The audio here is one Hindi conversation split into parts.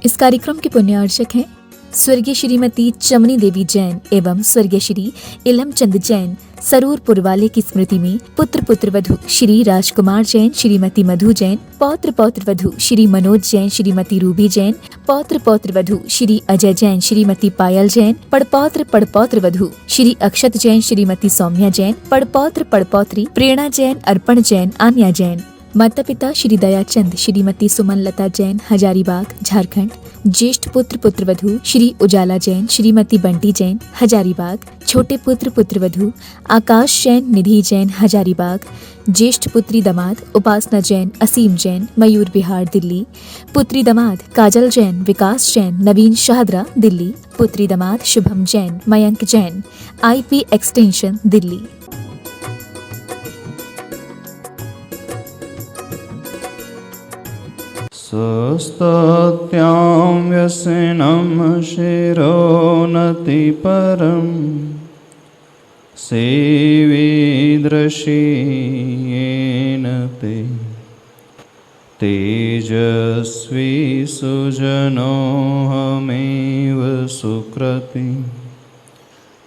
इस कार्यक्रम के पुण्यार्चक हैं स्वर्गीय श्रीमती चमनी देवी जैन एवं स्वर्गीय श्री इलमचंद जैन। सरूर पुरवाले की स्मृति में पुत्र पुत्र वधू श्री राजकुमार जैन, श्रीमती मधु जैन, पौत्र पौत्र वधू श्री मनोज जैन, श्रीमती रूबी जैन, पौत्र पौत्र वधू श्री अजय जैन, श्रीमती पायल जैन, पड़पौत्र वधू श्री अक्षत जैन, श्रीमती सौम्या जैन, पड़पौत्री प्रेरणा जैन, अर्पण जैन, आन्या जैन। माता पिता श्री दयाचंद, श्रीमती सुमन लता जैन, हजारीबाग झारखंड। ज्येष्ठ पुत्र पुत्रवधू श्री उजाला जैन, श्रीमती बंटी जैन, हजारीबाग। छोटे पुत्र पुत्रवधू आकाश जैन, निधि जैन, हजारीबाग। ज्येष्ठ पुत्री दामाद उपासना जैन, असीम जैन, मयूर विहार दिल्ली। पुत्री दामाद काजल जैन, विकास जैन, नवीन शाहदरा दिल्ली। पुत्री दामाद शुभम जैन, मयंक जैन, IP एक्सटेंशन दिल्ली। स्वस्तत्यां व्यसनं शिरोनतिपरं सेवीदृशीयेन ते तेजस्वी सुजनोऽहमेव सुकृति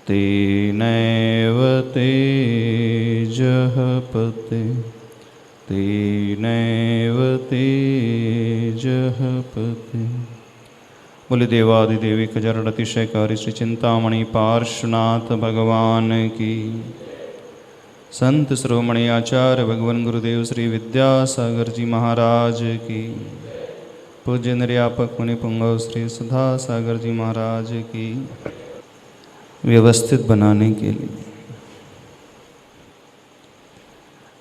तेनैव तेजः पते तेनैव तेजः पते। बोले देवादिदेवी खजरण अतिशयकारी श्री चिंतामणि पार्श्वनाथ भगवान की। संत श्रोमणि आचार्य भगवान गुरुदेव श्री विद्यासागर जी महाराज की। पूज्य निर्यापक मुनि पुंगव श्री सुधा सागर जी महाराज की। व्यवस्थित बनाने के लिए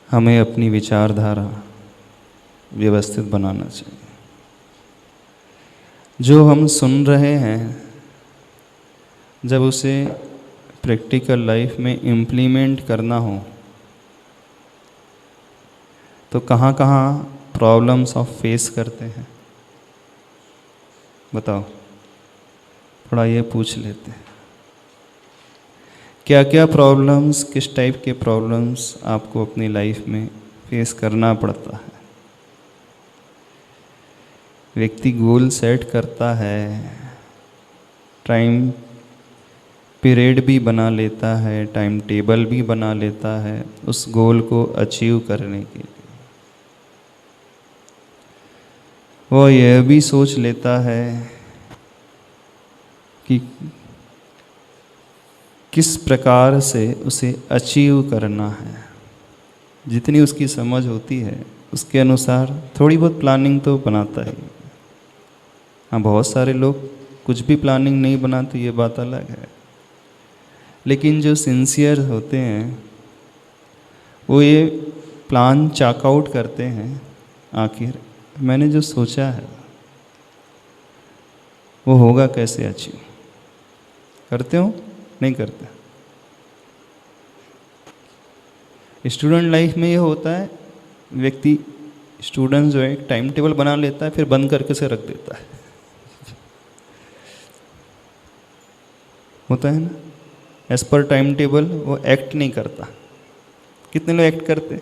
हमें अपनी विचारधारा व्यवस्थित बनाना चाहिए। जो हम सुन रहे हैं, जब उसे प्रैक्टिकल लाइफ में इम्प्लीमेंट करना हो तो कहाँ कहाँ प्रॉब्लम्स ऑफ फेस करते हैं, बताओ। थोड़ा ये पूछ लेते हैं, क्या क्या प्रॉब्लम्स, किस टाइप के प्रॉब्लम्स आपको अपनी लाइफ में फेस करना पड़ता है। व्यक्ति गोल सेट करता है, टाइम पीरियड भी बना लेता है, टाइम टेबल भी बना लेता है उस गोल को अचीव करने के लिए। वो यह भी सोच लेता है कि किस प्रकार से उसे अचीव करना है। जितनी उसकी समझ होती है उसके अनुसार थोड़ी बहुत प्लानिंग तो बनाता है। हाँ, बहुत सारे लोग कुछ भी प्लानिंग नहीं बनाते, ये बात अलग है। लेकिन जो सिंसियर होते हैं वो ये प्लान चेक आउट करते हैं, आखिर मैंने जो सोचा है वो होगा कैसे अचीव। करते हो नहीं करते। स्टूडेंट लाइफ में ये होता है, व्यक्ति स्टूडेंट जो है टाइम टेबल बना लेता है, फिर बंद करके से रख देता है। होता है ना, एज पर टाइम टेबल वो एक्ट नहीं करता। कितने लोग एक्ट करते?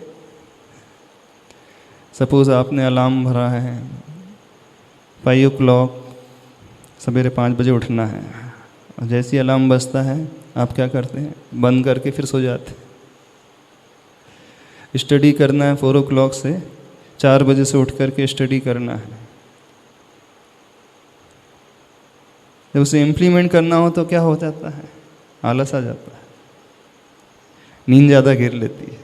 सपोज आपने अलार्म भरा है 5 o'clock, सवेरे 5 बजे उठना है, और जैसे ही अलार्म बजता है आप क्या करते हैं? बंद करके फिर सो जाते हैं। स्टडी करना है 4 o'clock से 4 बजे से उठ करके स्टडी करना है। जब उसे इम्प्लीमेंट करना हो तो क्या हो जाता है? आलस आ जाता है, नींद ज़्यादा घेर लेती है।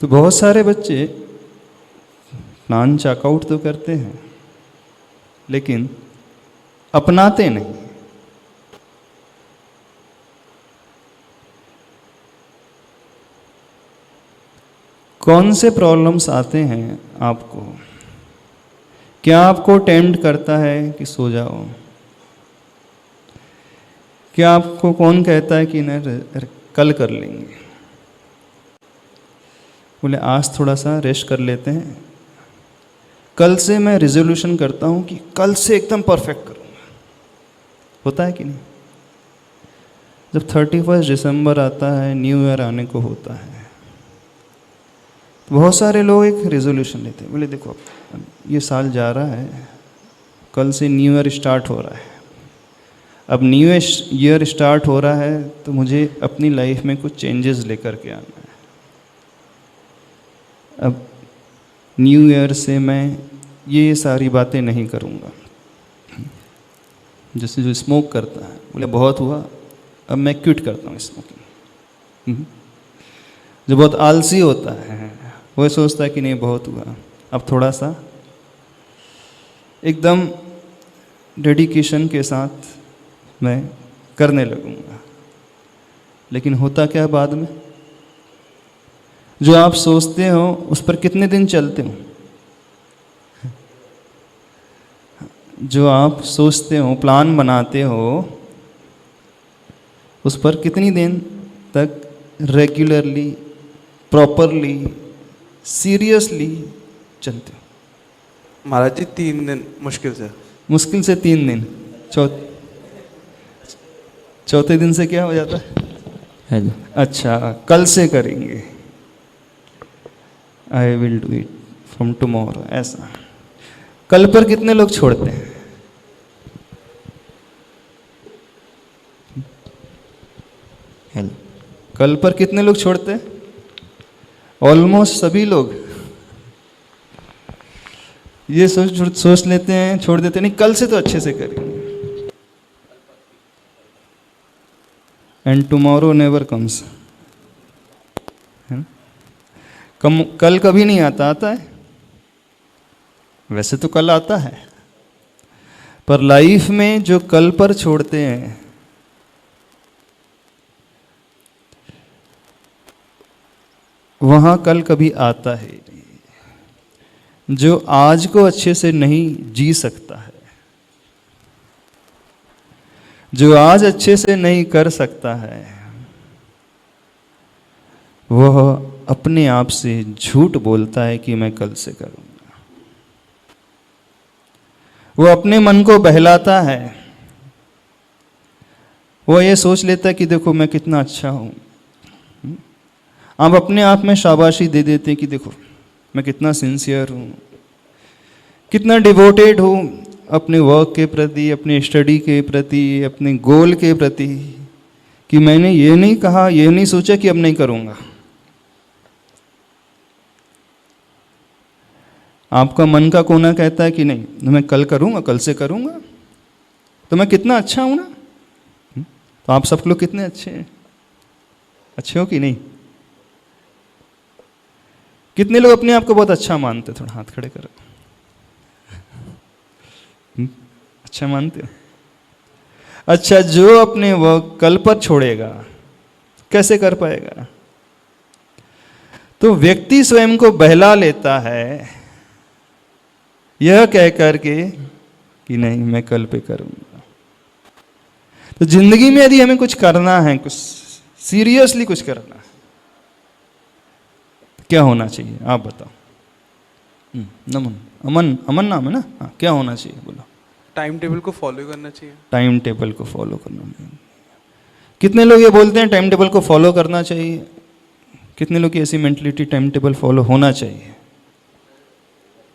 तो बहुत सारे बच्चे प्लान चेकआउट तो करते हैं लेकिन अपनाते नहीं। कौन से प्रॉब्लम्स आते हैं आपको? क्या आपको टेम्प्ट करता है कि सो जाओ? क्या आपको कौन कहता है कि नहीं कल कर लेंगे? बोले आज थोड़ा सा रेस्ट कर लेते हैं, कल से मैं रिजोल्यूशन करता हूं कि कल से एकदम परफेक्ट करूंगा। होता है कि नहीं? जब 31 दिसंबर आता है, न्यू ईयर आने को होता है, तो बहुत सारे लोग एक रिजोल्यूशन लेते हैं। बोले देखो ये साल जा रहा है, कल से न्यू ईयर स्टार्ट हो रहा है। अब न्यू ईयर स्टार्ट हो रहा है तो मुझे अपनी लाइफ में कुछ चेंजेस लेकर के आना है। अब न्यू ईयर से मैं ये सारी बातें नहीं करूँगा। जैसे जो स्मोक करता है, बोले बहुत हुआ, अब मैं क्विट करता हूँ स्मोकिंग। जो बहुत आलसी होता है वो सोचता है कि नहीं बहुत हुआ, अब थोड़ा सा एकदम डेडिकेशन के साथ मैं करने लगूँगा। लेकिन होता क्या बाद में, जो आप सोचते हो उस पर कितने दिन चलते हो, जो आप सोचते हो, प्लान बनाते हो, उस पर कितनी दिन तक रेगुलरली, प्रॉपरली, सीरियसली चलते हो? महाराज जी 3 दिन मुश्किल से 3 दिन। चौथे दिन से क्या हो जाता है? अच्छा, कल से करेंगे, I will do it from tomorrow, ऐसा। कल पर कितने लोग छोड़ते हैं? कल पर कितने लोग छोड़ते हैं? ऑलमोस्ट सभी लोग। ये सोच लेते हैं, छोड़ देते नहीं, कल से तो अच्छे से करेंगे। एंड टुमारो नेवर कम्स, है ना? कल कभी नहीं आता, आता है वैसे तो कल आता है, पर लाइफ में जो कल पर छोड़ते हैं वहाँ कल कभी आता है नहीं। जो आज को अच्छे से नहीं जी सकता है, जो आज अच्छे से नहीं कर सकता है, वह अपने आप से झूठ बोलता है कि मैं कल से करूँगा। वो अपने मन को बहलाता है। वो ये सोच लेता है कि देखो मैं कितना अच्छा हूँ। आप अपने आप में शाबाशी दे देते हैं कि देखो मैं कितना सिंसियर हूँ, कितना डिवोटेड हूँ अपने वर्क के प्रति, अपने स्टडी के प्रति, अपने गोल के प्रति, कि मैंने ये नहीं कहा, ये नहीं सोचा कि अब नहीं करूँगा। आपका मन का कोना कहता है कि नहीं मैं कल करूँगा, कल से करूँगा, तो मैं कितना अच्छा हूँ ना। तो आप सब लोग कितने अच्छे हैं? अच्छे हो कि नहीं? कितने लोग अपने आप को बहुत अच्छा मानते? थोड़ा हाथ खड़े करो। अच्छा मानते हो? अच्छा, जो अपने वर्क कल पर छोड़ेगा कैसे कर पाएगा? तो व्यक्ति स्वयं को बहला लेता है यह कह करके कि नहीं मैं कल पे करूंगा। तो जिंदगी में यदि हमें कुछ करना है, कुछ सीरियसली कुछ करना है, क्या होना चाहिए आप बताओ? नमन, अमन नाम है ना? हाँ, क्या होना चाहिए बोलो? टाइम टेबल को फॉलो करना चाहिए। टाइम टेबल को फॉलो करना चाहिए। कितने लोग ये बोलते हैं टाइम टेबल को फॉलो करना चाहिए? कितने लोग की ऐसी मेंटलिटी टाइम टेबल फॉलो होना चाहिए?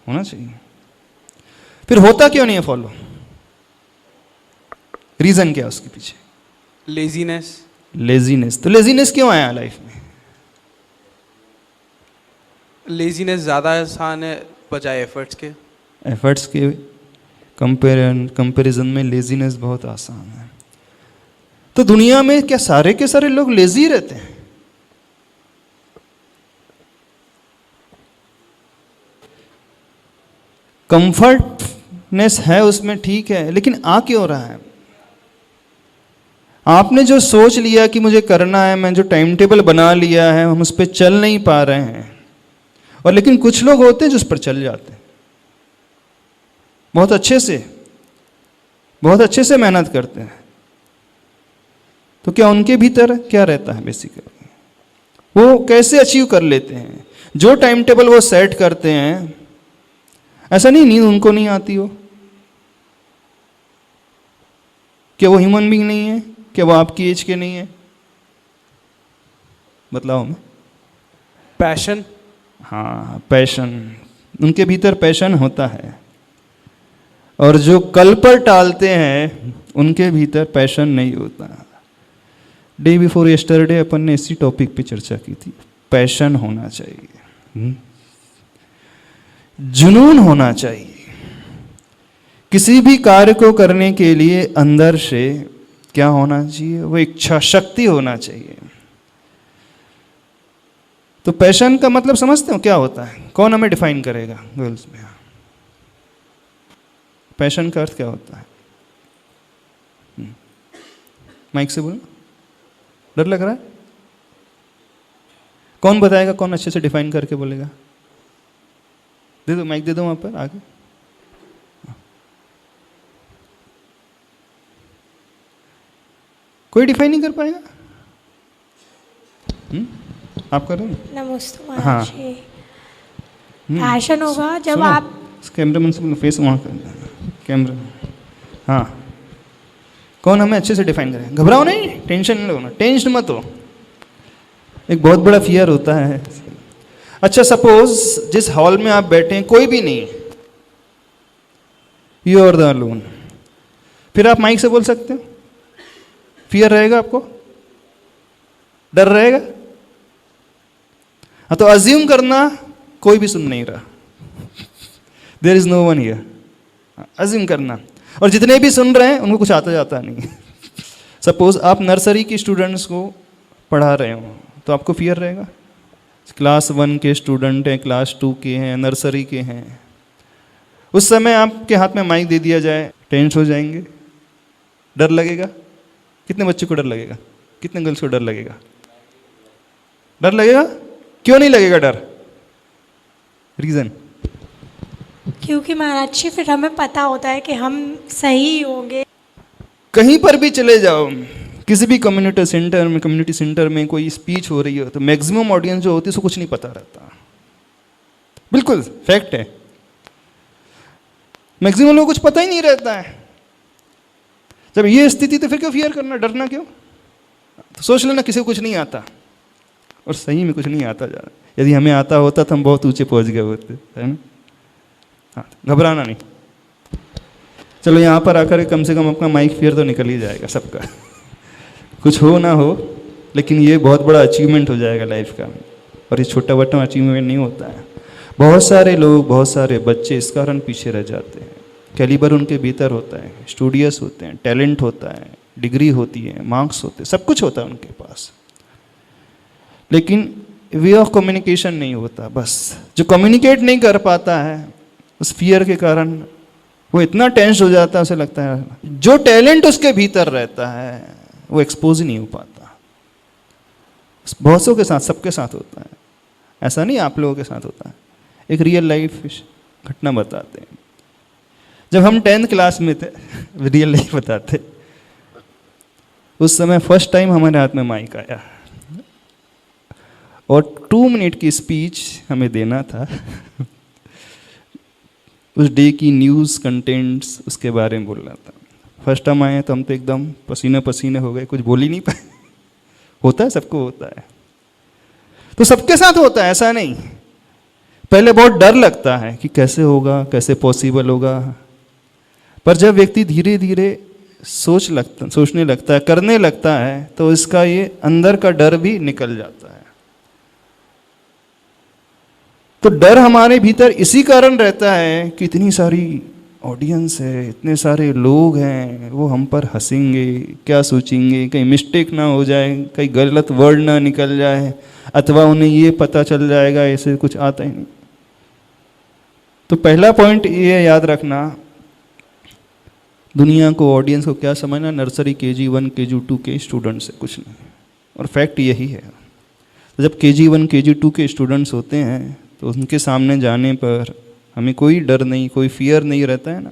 होना चाहिए। फिर होता क्यों नहीं है फॉलो? रीजन क्या है उसके पीछे? लेजीनेस। तो लेजीनेस क्यों आया लाइफ में? लेजीनेस ज़्यादा आसान है बजाय एफर्ट्स के। एफर्ट्स के कंपैरिजन में लेजीनेस बहुत आसान है। तो दुनिया में क्या सारे के सारे लोग लेजी रहते हैं? कंफर्टनेस है उसमें, ठीक है, लेकिन आ क्यों रहा है? आपने जो सोच लिया कि मुझे करना है, मैं जो टाइम टेबल बना लिया है, हम उस पर चल नहीं पा रहे हैं। और लेकिन कुछ लोग होते हैं जो उस पर चल जाते हैं, बहुत अच्छे से मेहनत करते हैं। तो क्या उनके भीतर क्या रहता है बेसिकली? वो कैसे अचीव कर लेते हैं? जो टाइम टेबल वो सेट करते हैं, ऐसा नहीं नींद उनको नहीं आती हो। क्या वो ह्यूमन बीइंग नहीं है? क्या वो आपकी एज के नहीं है? बतलाओ मैं। पैशन। हाँ, पैशन, उनके भीतर पैशन होता है, और जो कल पर टालते हैं उनके भीतर पैशन नहीं होता। डे बिफोर यस्टरडे अपन ने इसी टॉपिक पे चर्चा की थी। पैशन होना चाहिए, जुनून होना चाहिए। किसी भी कार्य को करने के लिए अंदर से क्या होना चाहिए? वो इच्छा शक्ति होना चाहिए। तो पैशन का मतलब समझते हो क्या होता है? कौन हमें डिफाइन करेगा गर्ल्स में? पैशन का अर्थ क्या होता है? माइक से बोलो, डर लग रहा है? कौन बताएगा? कौन अच्छे से डिफाइन करके बोलेगा? दे दो, माइक दे दो वहां पर आगे। कोई डिफाइन नहीं कर पाएगा? आप कर रहे हो? नमस्ते हाँ। महाराज जी। पैशन होगा जब सुनो, आप कैमरामैन से फेस वहाँ कर, कैमरा। हाँ, कौन हमें अच्छे से डिफाइन करें? घबराओ नहीं, टेंशन नहीं लो, टेंशन मत हो। एक बहुत बड़ा फियर होता है। अच्छा, सपोज जिस हॉल में आप बैठे हैं कोई भी नहीं, यू आर द अलोन, फिर आप माइक से बोल सकते हो? फियर रहेगा आपको? डर रहेगा? हाँ, तो अज्यूम करना कोई भी सुन नहीं रहा, there is no one here. Assume करना, और जितने भी सुन रहे हैं उनको कुछ आता जाता नहीं। सपोज आप नर्सरी की स्टूडेंट्स को पढ़ा रहे हो तो आपको फियर रहेगा? क्लास 1 के स्टूडेंट हैं, क्लास 2 के हैं, नर्सरी के हैं, उस समय आपके हाथ में माइक दे दिया जाए, टेंस हो जाएंगे? डर लगेगा? कितने बच्चों को डर लगेगा? कितने गर्ल्स को डर लगेगा? डर लगेगा? क्यों नहीं लगेगा डर? रीजन? क्योंकि महाराज जी फिर हमें पता होता है कि हम सही होंगे। कहीं पर भी चले जाओ, किसी भी कम्युनिटी सेंटर में कोई स्पीच हो रही हो तो मैक्सिमम ऑडियंस जो होती है उसको कुछ नहीं पता रहता। बिल्कुल फैक्ट है, मैक्सिमम लोगों को कुछ पता ही नहीं रहता है। जब ये स्थिति तो फिर क्यों फियर करना, डरना क्यों? तो सोच लेना किसी को कुछ नहीं आता, और सही में कुछ नहीं आता जा रहा। यदि हमें आता होता तो हम बहुत ऊंचे पहुंच गए होते, है ना? हाँ, घबराना नहीं। चलो यहाँ पर आकर कम से कम अपना माइक फियर तो निकल ही जाएगा सबका। कुछ हो ना हो, लेकिन ये बहुत बड़ा अचीवमेंट हो जाएगा लाइफ का, और ये छोटा बड़ा अचीवमेंट नहीं होता है। बहुत सारे लोग, बहुत सारे बच्चे इस कारण पीछे रह जाते हैं। कैलिबर उनके भीतर होता है, स्टूडियस होते हैं, टैलेंट होता है, डिग्री होती है, मार्क्स होते हैं, सब कुछ होता है उनके पास, लेकिन वे ऑफ कम्युनिकेशन नहीं होता। बस जो कम्युनिकेट नहीं कर पाता है, उस फियर के कारण वो इतना टेंस हो जाता है, उसे लगता है जो टैलेंट उसके भीतर रहता है वो एक्सपोज ही नहीं हो पाता। बहुत सौ के साथ, सबके साथ होता है, ऐसा नहीं आप लोगों के साथ होता है। एक रियल लाइफ घटना बताते हैं। जब हम 10th क्लास में थे, रियल लाइफ बताते, उस समय फर्स्ट टाइम हमारे हाथ में माइक आया और 2 मिनट की स्पीच हमें देना था। उस डे की न्यूज़ कंटेंट्स उसके बारे में बोलना था। फर्स्ट टाइम आए तो हम तो एकदम पसीने पसीने हो गए, कुछ बोल ही नहीं पाए। होता है, सबको होता है, तो सबके साथ होता है, ऐसा नहीं। पहले बहुत डर लगता है कि कैसे होगा, कैसे पॉसिबल होगा, पर जब व्यक्ति धीरे धीरे सोचने लगता है, करने लगता है, तो इसका ये अंदर का डर भी निकल जाता है। तो डर हमारे भीतर इसी कारण रहता है कि इतनी सारी ऑडियंस है, इतने सारे लोग हैं, वो हम पर हंसेंगे, क्या सोचेंगे, कहीं मिस्टेक ना हो जाए, कहीं गलत वर्ड ना निकल जाए, अथवा उन्हें ये पता चल जाएगा ऐसे कुछ आता ही नहीं। तो पहला पॉइंट ये याद रखना, दुनिया को, ऑडियंस को क्या समझना, नर्सरी KG1 KG2 के स्टूडेंट्स है, कुछ नहीं। और फैक्ट यही है। तो जब KG1 KG2 के स्टूडेंट्स होते हैं तो उनके सामने जाने पर हमें कोई डर नहीं, कोई फियर नहीं रहता है ना।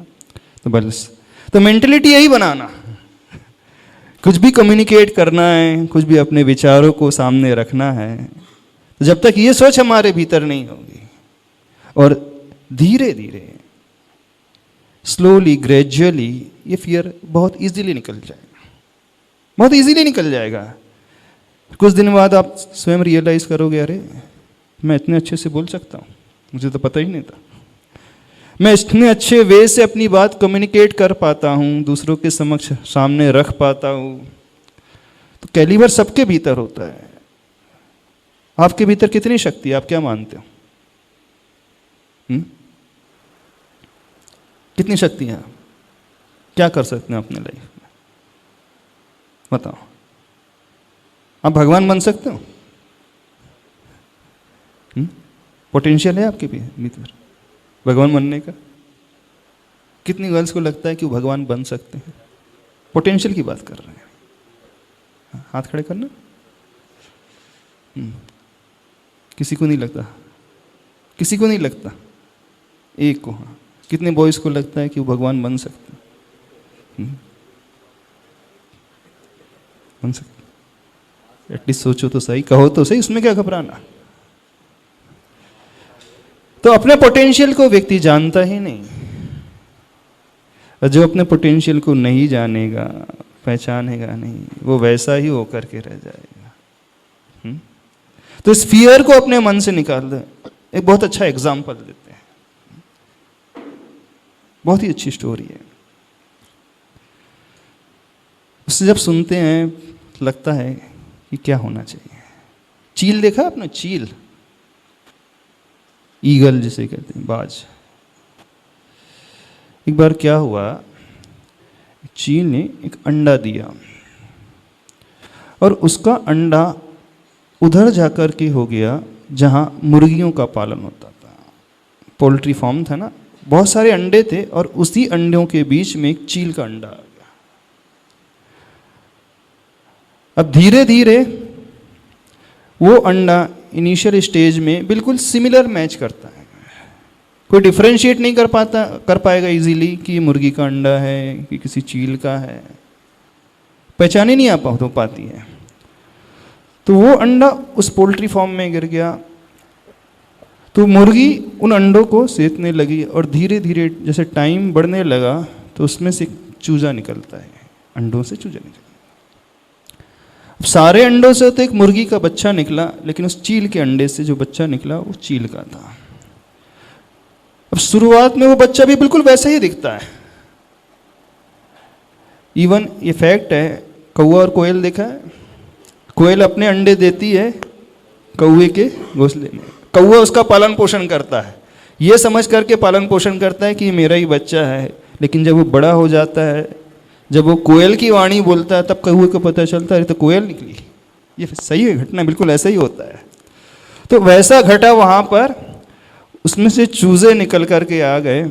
तो बस, तो मेंटलिटी यही बनाना, कुछ भी कम्युनिकेट करना है, कुछ भी अपने विचारों को सामने रखना है, तो जब तक ये सोच हमारे भीतर नहीं होगी, और धीरे धीरे स्लोली ग्रेजुअली ये फियर बहुत इजीली निकल जाएगा, बहुत इजीली निकल जाएगा। कुछ दिन बाद आप स्वयं रियलाइज करोगे, अरे मैं इतने अच्छे से बोल सकता हूँ, मुझे तो पता ही नहीं था। मैं इतने अच्छे वे से अपनी बात कम्युनिकेट कर पाता हूँ, दूसरों के समक्ष सामने रख पाता हूँ। तो कैलिबर सबके भीतर होता है। आपके भीतर कितनी शक्ति है, आप क्या मानते हो? कितनी शक्ति है? क्या कर सकते हैं अपने लाइफ में? बताओ। आप भगवान बन सकते हो? पोटेंशियल है आपके भीतर भगवान बनने का? कितनी गर्ल्स को लगता है कि वो भगवान बन सकते हैं? पोटेंशियल की बात कर रहे हैं। हाथ खड़े करना। किसी को नहीं लगता? किसी को नहीं लगता? एक को। हाँ, कितने बॉयज को लगता है कि वो भगवान बन सकते हैं? बन सकते? एटलीस्ट सोचो तो सही, कहो तो सही, उसमें क्या घबराना। तो अपने पोटेंशियल को व्यक्ति जानता ही नहीं, और जो अपने पोटेंशियल को नहीं जानेगा, पहचानेगा नहीं, वो वैसा ही होकर के रह जाएगा। तो इस फियर को अपने मन से निकाल दे। एक बहुत अच्छा एग्जाम्पल देते हैं, बहुत ही अच्छी स्टोरी है। उससे जब सुनते हैं लगता है कि क्या होना चाहिए। चील देखा आपने? चील, ईगल जिसे कहते हैं, बाज। एक बार क्या हुआ, चील ने एक अंडा दिया और उसका अंडा उधर जाकर के हो गया जहां मुर्गियों का पालन होता था। पोल्ट्री फार्म था ना, बहुत सारे अंडे थे और उसी अंडों के बीच में एक चील का अंडा आ गया। अब धीरे धीरे वो अंडा इनिशियल स्टेज में बिल्कुल सिमिलर मैच करता है। कोई डिफरेंशिएट नहीं कर पाएगा इजीली कि ये मुर्गी का अंडा है कि किसी चील का है, पहचान ही नहीं पाती है। तो वो अंडा उस पोल्ट्री फार्म में गिर गया, तो मुर्गी उन अंडों को सेकने लगी और धीरे धीरे जैसे टाइम बढ़ने लगा तो उसमें से चूजा निकलता है, अंडों से चूजा निकलता है। सारे अंडों से तो एक मुर्गी का बच्चा निकला, लेकिन उस चील के अंडे से जो बच्चा निकला वो चील का था। अब शुरुआत में वो बच्चा भी बिल्कुल वैसा ही दिखता है। इवन ये फैक्ट है, कौवा और कोयल देखा है? कोयल अपने अंडे देती है कौवे के घोंसले में, कौवा उसका पालन पोषण करता है, ये समझ करके पालन पोषण करता है कि ये मेरा ही बच्चा है। लेकिन जब वो बड़ा हो जाता है, जब वो कोयल की वाणी बोलता है, तब कौवे को पता चलता है तो कोयल निकली। ये सही है घटना, बिल्कुल ऐसा ही होता है। तो वैसा घटा वहाँ पर, उसमें से चूजे निकल करके आ गए।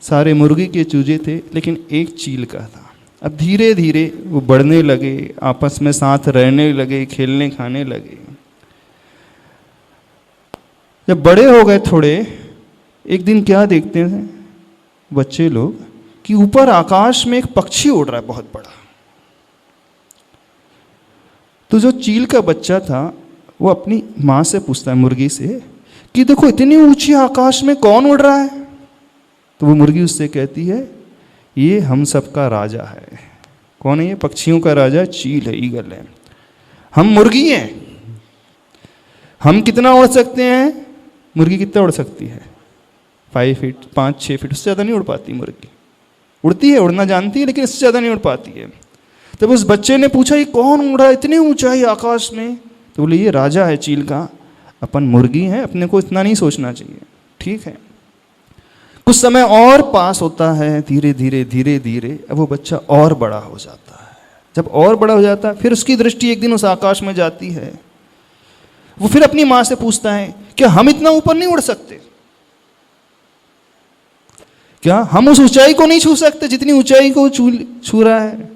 सारे मुर्गी के चूजे थे लेकिन एक चील का था। अब धीरे धीरे वो बढ़ने लगे, आपस में साथ रहने लगे, खेलने खाने लगे। जब बड़े हो गए थोड़े, एक दिन क्या देखते हैं बच्चे लोग कि ऊपर आकाश में एक पक्षी उड़ रहा है बहुत बड़ा। तो जो चील का बच्चा था वो अपनी माँ से पूछता है, मुर्गी से, कि देखो इतनी ऊंची आकाश में कौन उड़ रहा है? तो वो मुर्गी उससे कहती है, ये हम सबका राजा है। कौन है ये? पक्षियों का राजा चील है, ईगल है। हम मुर्गी हैं, हम कितना उड़ सकते हैं? मुर्गी कितना उड़ सकती है? 5 फीट, 5-6 फीट, उससे ज़्यादा नहीं उड़ पाती मुर्गी। उड़ती है, उड़ना जानती है, लेकिन इससे ज़्यादा नहीं उड़ पाती है। तब उस बच्चे ने पूछा, ये कौन उड़ रहा है इतनी ऊंचाई आकाश में? तो बोले, ये राजा है चील का, अपन मुर्गी हैं, अपने को इतना नहीं सोचना चाहिए। ठीक है। कुछ समय और पास होता है, धीरे धीरे धीरे धीरे अब वो बच्चा और बड़ा हो जाता है। जब और बड़ा हो जाता है, फिर उसकी दृष्टि एक दिन उस आकाश में जाती है। वो फिर अपनी माँ से पूछता है, क्या हम इतना ऊपर नहीं उड़ सकते? क्या हम उस ऊंचाई को नहीं छू सकते जितनी ऊंचाई को छू रहा है?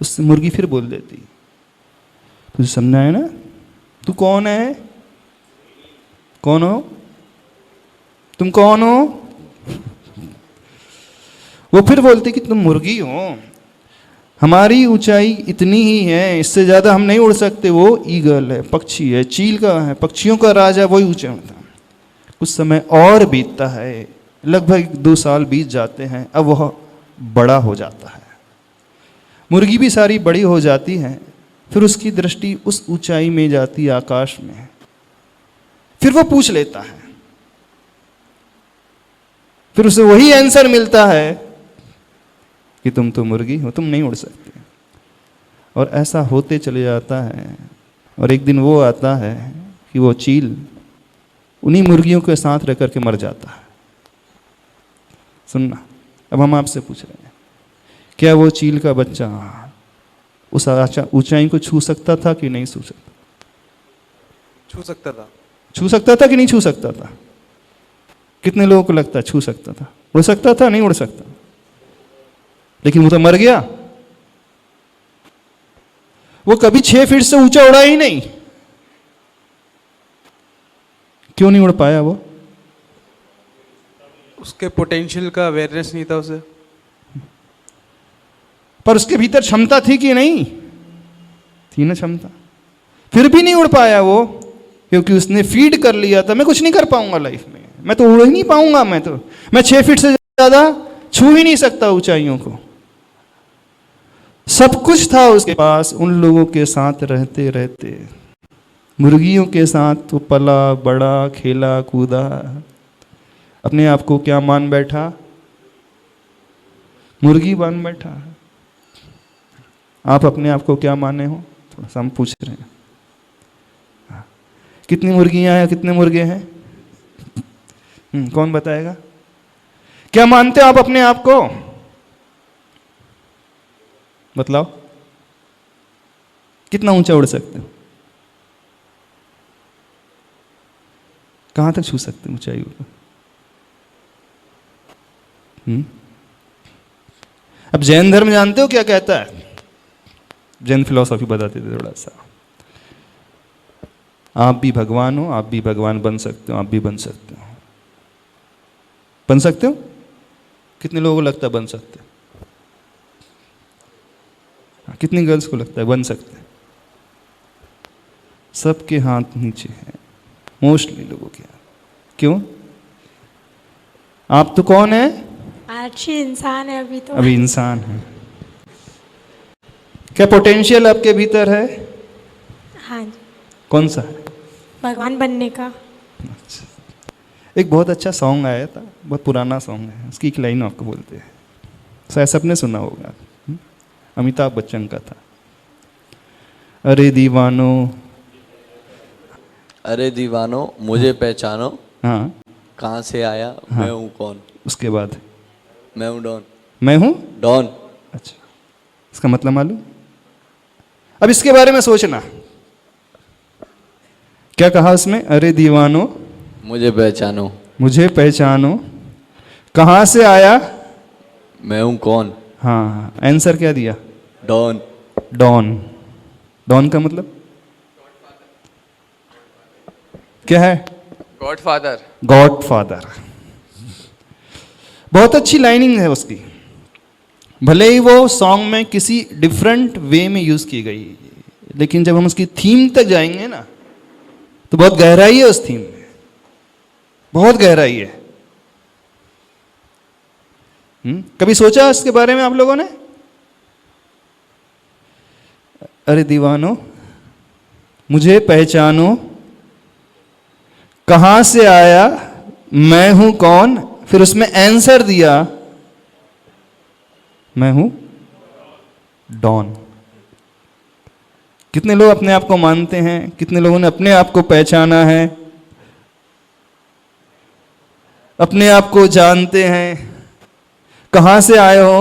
उससे मुर्गी फिर बोल देती, तुझे समझा है ना? तू कौन है? कौन हो तुम? कौन हो? वो फिर बोलते कि तुम मुर्गी हो, हमारी ऊंचाई इतनी ही है, इससे ज्यादा हम नहीं उड़ सकते। वो ईगल है, पक्षी है, चील का है, पक्षियों का राजा, वही ऊंचा होता। कुछ समय और बीतता है, लगभग 2 साल बीत जाते हैं। अब वह बड़ा हो जाता है, मुर्गी भी सारी बड़ी हो जाती है। फिर उसकी दृष्टि उस ऊंचाई में जाती है, आकाश में। फिर वो पूछ लेता है फिर उसे वही आंसर मिलता है कि तुम तो मुर्गी हो, तुम नहीं उड़ सकते। और ऐसा होते चले जाता है, और एक दिन वो आता है कि वो चील उन्हीं मुर्गियों के साथ रह करके मर जाता है। सुनना, अब हम आपसे पूछ रहे हैं, क्या वो चील का बच्चा उस ऊंचाई को छू सकता था कि नहीं छू सकता? छू सकता था। छू सकता था कि नहीं छू सकता था? कितने लोगों को लगता है छू सकता था? उड़ सकता था? नहीं उड़ सकता, लेकिन वो तो मर गया। वो कभी 6 फीट से ऊंचा उड़ा ही नहीं। क्यों नहीं उड़ पाया वो? उसके पोटेंशियल का अवेयरनेस नहीं था उसे। पर उसके भीतर क्षमता थी कि नहीं? थी ना क्षमता, फिर भी नहीं उड़ पाया वो, क्योंकि उसने फीड कर लिया था मैं कुछ नहीं कर पाऊंगा लाइफ में, मैं तो उड़ ही नहीं पाऊंगा, मैं 6 फीट से ज्यादा छू ही नहीं सकता ऊंचाइयों को। सब कुछ था उसके पास, उन लोगों के साथ रहते रहते, मुर्गियों के साथ तो पला बड़ा, खेला कूदा। अपने आप को क्या मान बैठा? मुर्गी मान बैठा। आप अपने आप को क्या माने हो? थोड़ा सा हम पूछ रहे हैं। कितनी मुर्गियां हैं, कितने मुर्गे हैं? कौन बताएगा? क्या मानते हो आप अपने आप को? बतलाओ, कितना ऊंचा उड़ सकते हो? कहां तक छू सकते हो ऊंचाई को? अब जैन धर्म जानते हो क्या कहता है? जैन फिलॉसफी बताते थे थोड़ा सा। आप भी भगवान हो, आप भी भगवान बन सकते हो, आप भी बन सकते हो। बन सकते हो? कितने लोगों को लगता है बन सकते हो? कितनी गर्ल्स को लगता है बन सकते हैं? सबके हाथ नीचे हैं, मोस्टली लोगों के हाथ। क्यों? आप तो कौन है? अच्छी इंसान है अभी तो। अभी इंसान है। क्या पोटेंशियल आपके भीतर है? हाँ जी, कौन सा है? भगवान बनने का। अच्छा। एक बहुत अच्छा सॉन्ग आया था, बहुत पुराना सॉन्ग है, उसकी एक लाइन आपको बोलते हैं, शायद सबने सुना होगा। अमिताभ बच्चन का था। अरे दीवानो, अरे दीवानो मुझे पहचानो, हाँ कहाँ से आया, मैं हूँ कौन। उसके बाद मैं हूँ डॉन। मैं हूँ डॉन। अच्छा, इसका मतलब मालूम? अब इसके बारे में सोचना, क्या कहा उसमें? अरे दीवानो मुझे पहचानो, मुझे पहचानो, कहाँ से आया, मैं हूँ कौन। हाँ, आंसर क्या दिया? डॉन। डॉन। डॉन का मतलब क्या है? गॉडफादर। God father. बहुत अच्छी लाइनिंग है उसकी, भले ही वो सॉन्ग में किसी डिफरेंट वे में यूज की गई, लेकिन जब हम उसकी थीम तक जाएंगे ना, तो बहुत गहराई है उस थीम में, बहुत गहराई है। कभी सोचा इसके बारे में आप लोगों ने? अरे दीवानो मुझे पहचानो, कहां से आया, मैं हूं कौन, फिर उसमें आंसर दिया, मैं हूं डॉन। कितने लोग अपने आप को मानते हैं? कितने लोगों ने अपने आप को पहचाना है, अपने आप को जानते हैं? कहां से आए हो?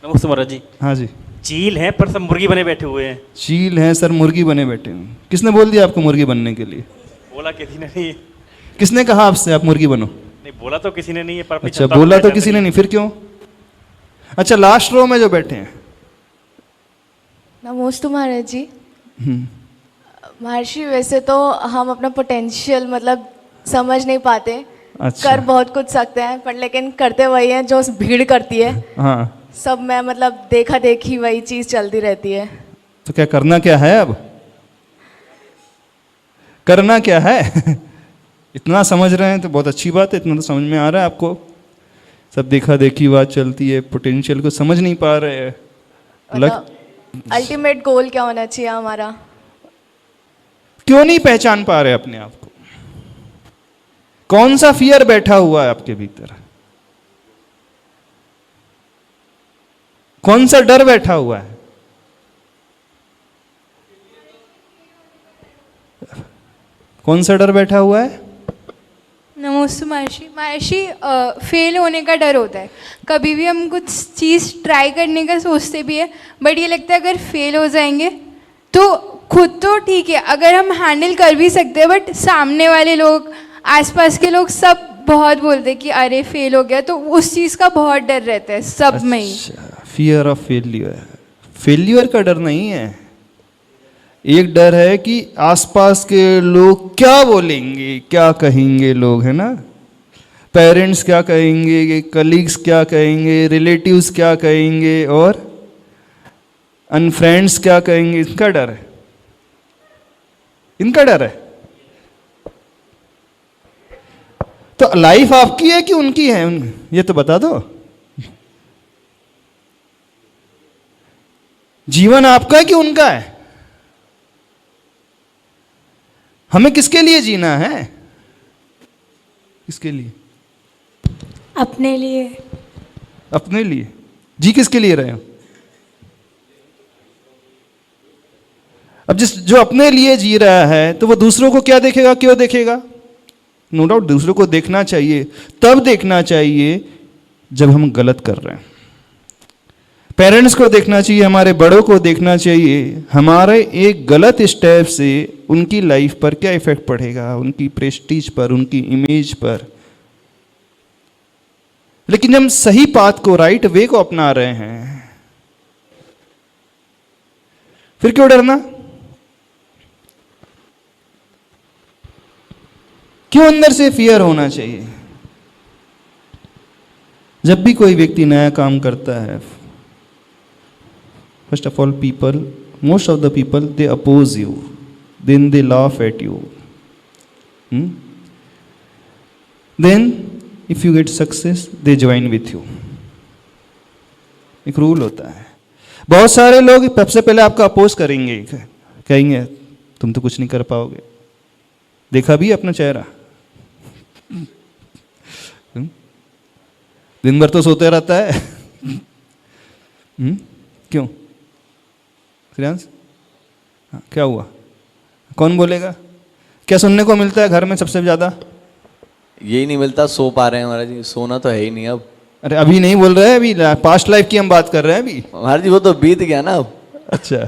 नमस्ते महाराज जी। हाँ जी। चील हैं पर सब मुर्गी बने बैठे हुए हैं। चील हैं सर, मुर्गी बने बैठे हैं। किसने बोल दिया आपको मुर्गी बनने के लिए? बोला किसी ने नहीं। किसने कहा आपसे आप मुर्गी बनो? नहीं बोला तो किसी ने नहीं है, पर अपनी अच्छा, क्षमता को बोला तो पहचान किसी ने रही नहीं, फिर क्यों? अच्छा, लास्ट रो में जो बैठे हैं। नमोस्तु महाराज जी। महर्षि, वैसे तो हम अपना पोटेंशियल मतलब समझ नहीं पाते। अच्छा। कर बहुत कुछ सकते हैं, पर लेकिन करते वही हैं जो भीड़ करती है। हाँ, सब में मतलब देखा देखी वही चीज चलती रहती है। तो क्या करना क्या है अब? करना क्या है? इतना समझ रहे हैं तो बहुत अच्छी बात है, इतना तो समझ में आ रहा है आपको। सब देखा देखी बात चलती है, पोटेंशियल को समझ नहीं पा रहे हैं। अल्टीमेट गोल क्या होना चाहिए हमारा? क्यों नहीं पहचान पा रहे अपने आप को? कौन सा फियर बैठा हुआ है आपके भीतर? कौन सा डर बैठा हुआ है? कौन सा डर बैठा हुआ है? नमस्ते महर्षि। महर्षि, फेल होने का डर होता है। कभी भी हम कुछ चीज़ ट्राई करने का सोचते भी है, बट ये लगता है अगर फेल हो जाएंगे तो खुद तो ठीक है, अगर हम हैंडल कर भी सकते हैं, बट सामने वाले लोग, आसपास के लोग सब बहुत बोलते हैं कि अरे फेल हो गया, तो उस चीज़ का बहुत डर रहता है सब में ही। Fear of failure. फेल्यूर का डर नहीं है, एक डर है कि आसपास के लोग क्या बोलेंगे, क्या कहेंगे लोग, है ना? पेरेंट्स क्या कहेंगे, कलीग्स क्या कहेंगे, रिलेटिव्स क्या कहेंगे, और अनफ्रेंड्स क्या कहेंगे, इनका डर है, इनका डर है। तो लाइफ आपकी है कि उनकी है, ये तो बता दो। जीवन आपका है कि उनका है? हमें किसके लिए जीना है? किसके लिए? अपने लिए। अपने लिए। जी किसके लिए रहे हो? अब जो अपने लिए जी रहा है तो वो दूसरों को क्या देखेगा, क्यों देखेगा? नो डाउट दूसरों को देखना चाहिए, तब देखना चाहिए जब हम गलत कर रहे हैं। पेरेंट्स को देखना चाहिए, हमारे बड़ों को देखना चाहिए, हमारे एक गलत स्टेप से उनकी लाइफ पर क्या इफेक्ट पड़ेगा, उनकी प्रेस्टीज पर, उनकी इमेज पर। लेकिन हम सही पाथ को, राइट वे को अपना रहे हैं, फिर क्यों डरना? क्यों अंदर से फियर होना चाहिए? जब भी कोई व्यक्ति नया काम करता है, first of all people, most of the people, they oppose you, then they laugh at you, then if you get success they join with you। एक रूल होता है। बहुत सारे लोग सबसे पहले आपका अपोज करेंगे, कहेंगे तुम तो कुछ नहीं कर पाओगे। देखा भी अपना चेहरा, दिन भर तो सोते रहता है। क्यों श्रेयांश? क्या हुआ? कौन बोलेगा? क्या सुनने को मिलता है घर में सबसे ज्यादा? यही नहीं मिलता, सो पा रहे हैं महाराज जी, सोना तो है ही नहीं अब। अरे अभी नहीं बोल रहे हैं, अभी पास्ट लाइफ की हम बात कर रहे हैं अभी। महाराज जी वो तो बीत गया ना अब। अच्छा,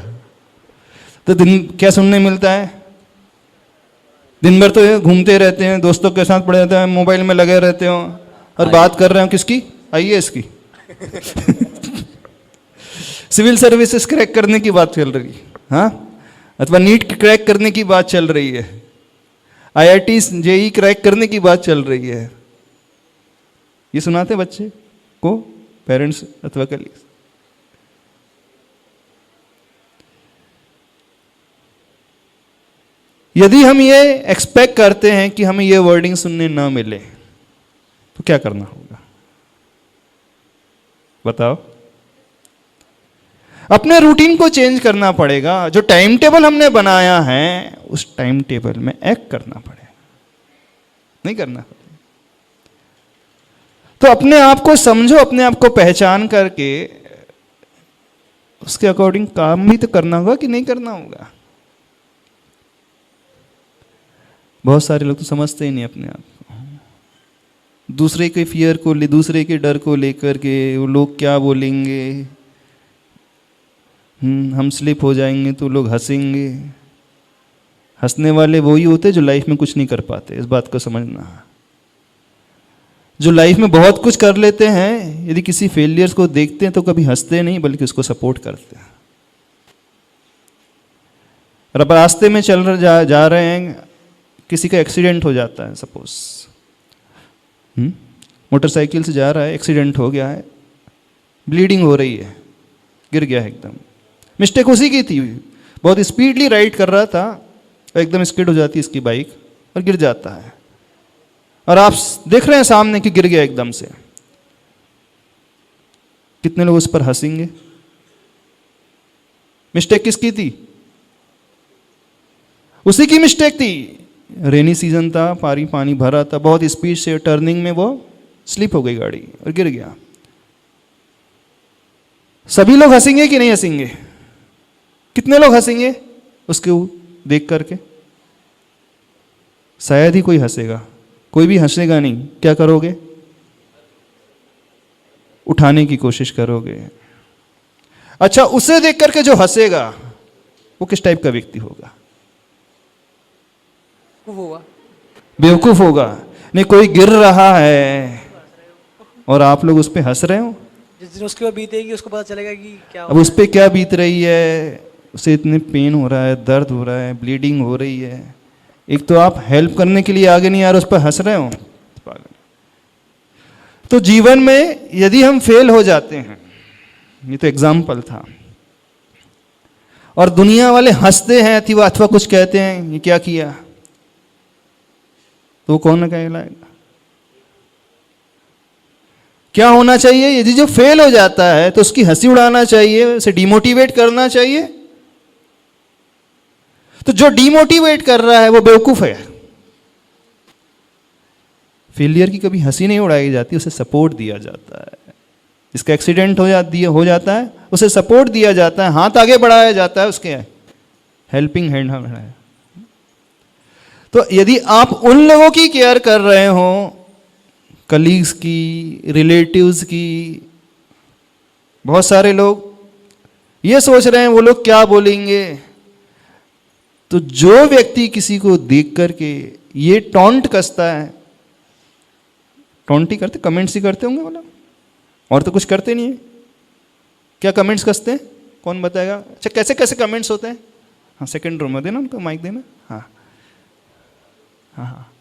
तो दिन क्या सुनने मिलता है? दिन भर तो घूमते रहते हैं, दोस्तों के साथ पड़े रहते हैं, मोबाइल में लगे रहते हो, और बात कर रहे हो किसकी? आईएएस की। सिविल सर्विसेज क्रैक करने की बात चल रही है, हाँ, अथवा नीट क्रैक करने की बात चल रही है, आईआईटी जेई क्रैक करने की बात चल रही है। ये सुनाते बच्चे को पेरेंट्स अथवा कलीग्स। यदि हम ये एक्सपेक्ट करते हैं कि हमें ये वर्डिंग सुनने ना मिले तो क्या करना होगा बताओ? अपने रूटीन को चेंज करना पड़ेगा। जो टाइम टेबल हमने बनाया है उस टाइम टेबल में एक्ट करना पड़ेगा, नहीं करना पड़ेगा। तो अपने आप को समझो, अपने आप को पहचान करके उसके अकॉर्डिंग काम भी तो करना होगा कि नहीं करना होगा। बहुत सारे लोग तो समझते ही नहीं अपने आप को, दूसरे के फियर को ले, दूसरे के डर को लेकर के वो लोग क्या बोलेंगे, हम स्लिप हो जाएंगे तो लोग हंसेंगे। हंसने वाले वही होते जो लाइफ में कुछ नहीं कर पाते, इस बात को समझना। जो लाइफ में बहुत कुछ कर लेते हैं, यदि किसी फेलियर्स को देखते हैं तो कभी हंसते नहीं बल्कि उसको सपोर्ट करते हैं। और अब रास्ते में जा रहे हैं, किसी का एक्सीडेंट हो जाता है, सपोज मोटरसाइकिल से जा रहा है, एक्सीडेंट हो गया है, ब्लीडिंग हो रही है, गिर गया है एकदम। मिस्टेक उसी की थी, बहुत स्पीडली राइड कर रहा था, एकदम स्किड हो जाती है इसकी बाइक और गिर जाता है, और आप देख रहे हैं सामने कि गिर गया एकदम से। कितने लोग उस पर हंसेंगे? मिस्टेक किसकी थी? उसी की मिस्टेक थी। रेनी सीजन था, पानी भरा था, बहुत स्पीड से टर्निंग में वो स्लिप हो गई गाड़ी और गिर गया। सभी लोग हंसेंगे कि नहीं हंसेंगे? कितने लोग हंसेंगे उसके देख करके? शायद ही कोई हंसेगा, कोई भी हंसेगा नहीं। क्या करोगे? उठाने की कोशिश करोगे। अच्छा, उसे देख करके जो हंसेगा वो किस टाइप का व्यक्ति होगा? बेवकूफ होगा। नहीं, कोई गिर रहा है और आप लोग उस पर हंस रहे हो। जिस दिन उसके ऊपर बीतेगी उसको पता चलेगा कि क्या अब उस पर क्या बीत रही है, उसे इतने पेन हो रहा है, दर्द हो रहा है, ब्लीडिंग हो रही है। एक तो आप हेल्प करने के लिए आगे नहीं आ रहे, उस पर हंस रहे हो। तो जीवन में यदि हम फेल हो जाते हैं, ये तो एग्जाम्पल था, और दुनिया वाले हंसते हैं अथवा कुछ कहते हैं ये क्या किया, तो कौन कहलाएगा? क्या होना चाहिए? यदि जो फेल हो जाता है तो उसकी हंसी उड़ाना चाहिए, उसे डिमोटिवेट करना चाहिए। तो जो डिमोटिवेट कर रहा है वो बेवकूफ है। फेलियर की कभी हंसी नहीं उड़ाई जाती, उसे सपोर्ट दिया जाता है। जिसका एक्सीडेंट हो जाता है उसे सपोर्ट दिया जाता है, हाथ आगे बढ़ाया जाता है, उसके हेल्पिंग हैंड बढ़ाया। तो यदि आप उन लोगों की केयर कर रहे हो, कलीग्स की, रिलेटिव्स की, बहुत सारे लोग ये सोच रहे हैं वो लोग क्या बोलेंगे, तो जो व्यक्ति किसी को देख करके ये टॉन्ट कसता है, टॉन्ट ही करते, कमेंट्स ही करते होंगे बोला, और तो कुछ करते नहीं है। क्या कमेंट्स कसते हैं? कौन बताएगा? अच्छा, कैसे कैसे कमेंट्स होते हैं? हाँ, सेकंड रूम में देना, उनको माइक देना। हाँ हाँ हाँ,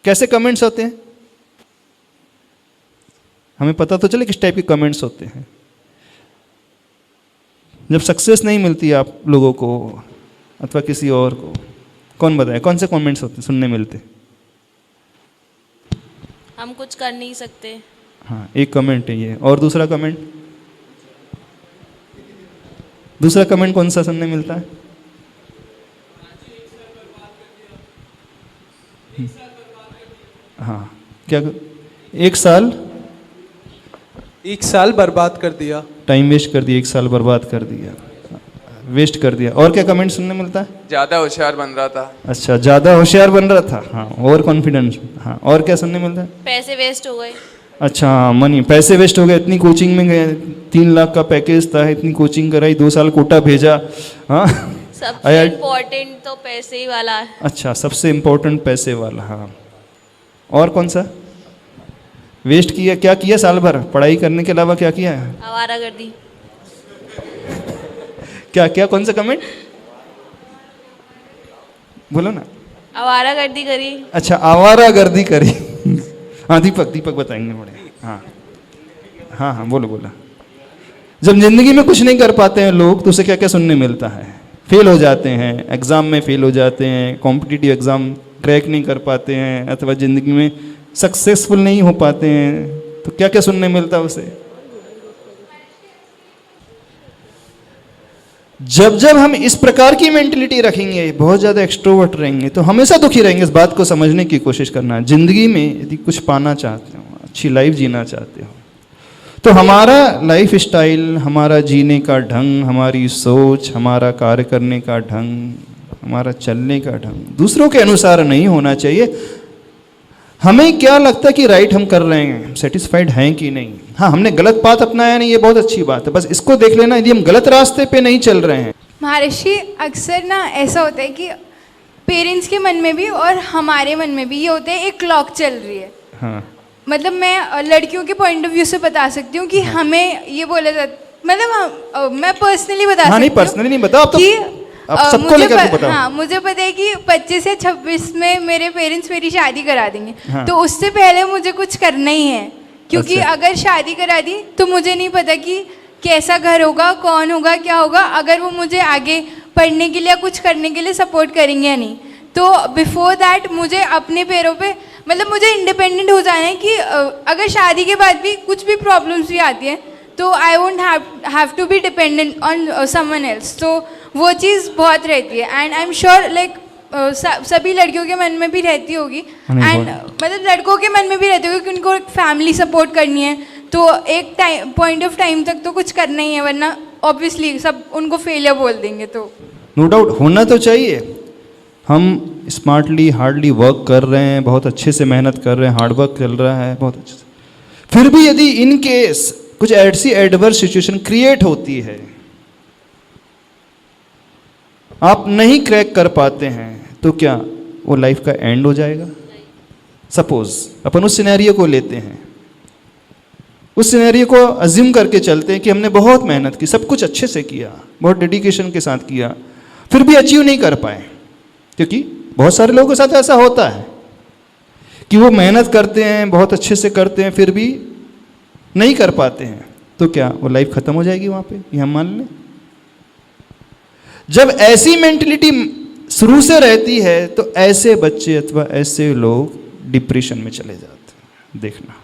कैसे कमेंट्स होते हैं? हमें पता तो चले किस टाइप के कमेंट्स होते हैं। जब सक्सेस नहीं मिलती आप लोगों को अथवा किसी और को, कौन बताए कौन से कमेंट्स होते सुनने मिलते? हम कुछ कर नहीं सकते। हाँ, एक कमेंट है ये। और दूसरा कमेंट? दूसरा कमेंट कौन सा सुनने मिलता है? हाँ, क्या? एक साल बर्बाद कर दिया, टाइम वेस्ट कर दिया, एक साल बर्बाद कर दिया, वेस्ट कर दिया। और क्या कमेंट सुनने मिलता है? ज्यादा होशियार बन रहा था। अच्छा, ज्यादा होशियार बन रहा था। हाँ, ओवर कॉन्फिडेंस। हाँ, और क्या सुनने मिलता है? पैसे वेस्ट हो गए। अच्छा, मनी, पैसे वेस्ट हो गए। इतनी कोचिंग में गए, 3 लाख का पैकेज था, इतनी कोचिंग कराई, 2 साल कोटा भेजा। हाँ, सबसे इम्पोर्टेंट तो पैसे ही वाला है। अच्छा, सबसे इम्पोर्टेंट पैसे वाला। हाँ, और कौन सा वेस्ट किया? क्या किया साल भर पढ़ाई करने के अलावा? क्या किया? आवारागर्दी। क्या क्या? कौन सा कमेंट बोलो ना? आवारागर्दी करी। अच्छा, आवारागर्दी करी। हाँ, दीपक बताएंगे बड़े। हाँ हाँ हाँ, बोलो। जब जिंदगी में कुछ नहीं कर पाते हैं लोग, तो उसे क्या क्या सुनने मिलता है? फेल हो जाते हैं, एग्जाम में फेल हो जाते हैं, कॉम्पिटिटिव एग्जाम क्रैक नहीं कर पाते हैं, अथवा जिंदगी में सक्सेसफुल नहीं हो पाते हैं, तो क्या क्या सुनने मिलता है उसे? जब हम इस प्रकार की मेंटलिटी रखेंगे, बहुत ज़्यादा एक्सट्रोवर्ट रहेंगे, तो हमेशा दुखी रहेंगे। इस बात को समझने की कोशिश करना। जिंदगी में यदि कुछ पाना चाहते हो, अच्छी लाइफ जीना चाहते हो, तो हमारा लाइफ स्टाइल, हमारा जीने का ढंग, हमारी सोच, हमारा कार्य करने का ढंग, हमारा चलने का ढंग दूसरों के अनुसार नहीं होना चाहिए। हमें क्या लगता है कि राइट हम कर रहे हैं, सेटिस्फाइड हैं कि नहीं। हाँ, हमने गलत बात अपनाया नहीं, ये बहुत अच्छी बात है, बस इसको देख लेना यदि हम गलत रास्ते पे नहीं चल रहे हैं। महर्षि, अक्सर ना ऐसा होता है कि पेरेंट्स के मन में भी और हमारे मन में भी ये होता है, एक क्लॉक चल रही है। हाँ, मतलब मैं लड़कियों के पॉइंट ऑफ व्यू से बता सकती हूँ कि हमें ये बोला जाता, मतलब मैं पर्सनली बता सकती हूँ। नहीं, पर्सनली नहीं बताओ, कि आप सबको लेकर के बताओ। हाँ, मुझे पता है कि 25 या 26 में मेरे पेरेंट्स मेरी शादी करा देंगे। हाँ। तो उससे पहले मुझे कुछ करना ही है, क्योंकि अच्छा। अगर शादी करा दी तो मुझे नहीं पता कि कैसा घर होगा, कौन होगा, क्या होगा, अगर वो मुझे आगे पढ़ने के लिए कुछ करने के लिए सपोर्ट करेंगे या नहीं। तो बिफोर दैट मुझे अपने पैरों पे, मतलब मुझे इंडिपेंडेंट हो जाना है कि अगर शादी के बाद भी कुछ भी प्रॉब्लम्स भी आती हैं तो I won't have to be dependent on someone else. तो वो चीज़ बहुत रहती है, and I am sure like सभी लड़कियों के मन में भी रहती होगी, एंड मतलब लड़कों के मन में भी रहती होगी कि उनको एक फैमिली सपोर्ट करनी है, तो एक टाइम पॉइंट ऑफ टाइम तक तो कुछ करना ही है, वरना ऑब्वियसली सब उनको फेलियर बोल देंगे। तो नो डाउट होना तो चाहिए। हम स्मार्टली हार्डली वर्क कर रहे हैं, बहुत अच्छे से मेहनत कर रहे हैं, हार्ड वर्क चल रहा है बहुत अच्छे से, फिर भी यदि इन केस कुछ ऐसी एडवर्स सिचुएशन क्रिएट होती है, आप नहीं क्रैक कर पाते हैं, तो क्या वो लाइफ का एंड हो जाएगा? सपोज अपन उस सिनेरियो को लेते हैं, उस सिनेरियो को अज्यूम करके चलते हैं कि हमने बहुत मेहनत की, सब कुछ अच्छे से किया, बहुत डेडिकेशन के साथ किया, फिर भी अचीव नहीं कर पाए। क्योंकि बहुत सारे लोगों के साथ ऐसा होता है कि वो मेहनत करते हैं, बहुत अच्छे से करते हैं, फिर भी नहीं कर पाते हैं, तो क्या वो लाइफ खत्म हो जाएगी वहां पे? ये हम मान लें। जब ऐसी मेंटलिटी शुरू से रहती है तो ऐसे बच्चे अथवा ऐसे लोग डिप्रेशन में चले जाते हैं। देखना,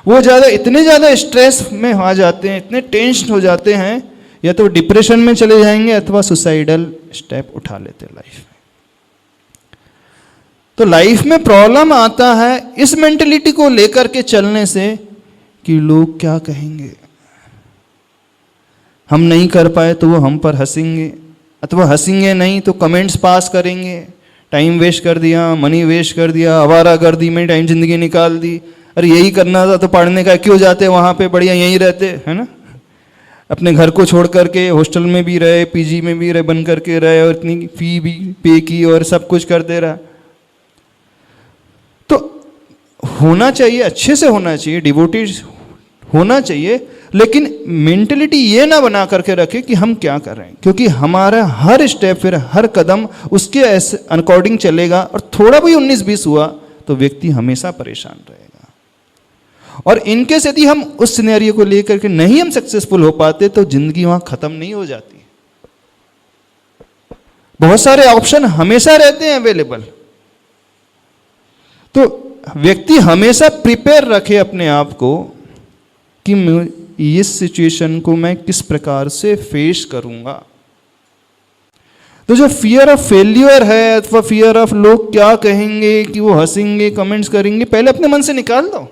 वो इतने ज़्यादा स्ट्रेस में आ जाते हैं, इतने टेंशन हो जाते हैं, या तो डिप्रेशन में चले जाएंगे अथवा सुसाइडल स्टेप उठा लेते हैं लाइफ में। तो लाइफ में प्रॉब्लम आता है इस मेंटलिटी को लेकर के चलने से कि लोग क्या कहेंगे, हम नहीं कर पाए तो वो हम पर हंसेंगे, अथवा हंसेंगे नहीं तो कमेंट्स पास करेंगे, टाइम वेस्ट कर दिया, मनी वेस्ट कर दिया, आवारागर्दी में टाइम जिंदगी निकाल दी, अरे यही करना था तो पढ़ने का क्यों जाते वहाँ पे, बढ़िया यहीं रहते, है ना। अपने घर को छोड़ करके हॉस्टल में भी रहे, पीजी में भी रहे, बन करके रहे, और इतनी फी भी पे की और सब कुछ करते रहा। तो होना चाहिए, अच्छे से होना चाहिए, डिवोटीज होना चाहिए, लेकिन मेंटलिटी ये ना बना करके रखे कि हम क्या कर रहे हैं, क्योंकि हमारा हर स्टेप, फिर हर कदम उसके अकॉर्डिंग चलेगा, और थोड़ा भी 19-20 हुआ तो व्यक्ति हमेशा परेशान रहेगा। और इनकेस यदि हम उस सिनेरियो को लेकर के नहीं हम सक्सेसफुल हो पाते तो जिंदगी वहां खत्म नहीं हो जाती। बहुत सारे ऑप्शन हमेशा रहते हैं अवेलेबल। तो व्यक्ति हमेशा प्रिपेयर रखे अपने आप को कि इस सिचुएशन को मैं किस प्रकार से फेस करूंगा। तो जो फियर ऑफ फेल्यूर है अथवा फियर ऑफ लोग क्या कहेंगे, कि वो हंसेंगे, कमेंट्स करेंगे, पहले अपने मन से निकाल दो।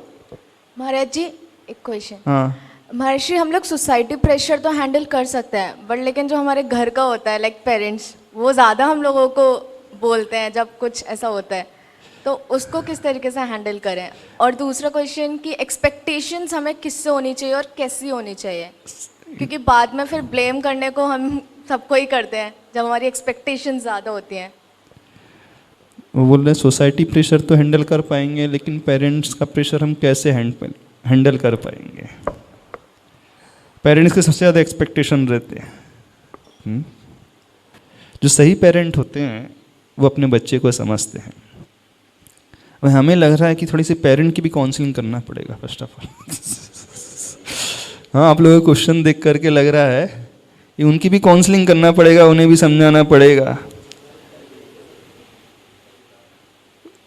महाराज जी एक क्वेश्चन। हाँ, महर्षि, हम लोग सोसाइटी प्रेशर तो हैंडल कर सकते हैं, बट लेकिन जो हमारे घर का होता है, लाइक पेरेंट्स, वो ज़्यादा हम लोगों को बोलते हैं जब कुछ ऐसा होता है, तो उसको किस तरीके से हैंडल करें? और दूसरा क्वेश्चन कि एक्सपेक्टेशंस हमें किससे होनी चाहिए और कैसी होनी चाहिए, क्योंकि बाद में फिर ब्लेम करने को हम सबको ही करते हैं जब हमारी एक्सपेक्टेशंस ज़्यादा होती हैं। वो बोल रहे सोसाइटी प्रेशर तो हैंडल कर पाएंगे, लेकिन पेरेंट्स का प्रेशर हम कैसे हैंडल कर पाएंगे? पेरेंट्स के सबसे ज़्यादा एक्सपेक्टेशन रहते हैं। जो सही पेरेंट होते हैं वो अपने बच्चे को समझते हैं। और हमें लग रहा है कि थोड़ी सी पेरेंट की भी काउंसलिंग करना पड़ेगा फर्स्ट ऑफ ऑल। हाँ, आप लोगों को क्वेश्चन देख करके लग रहा है कि उनकी भी काउंसलिंग करना पड़ेगा, उन्हें भी समझाना पड़ेगा,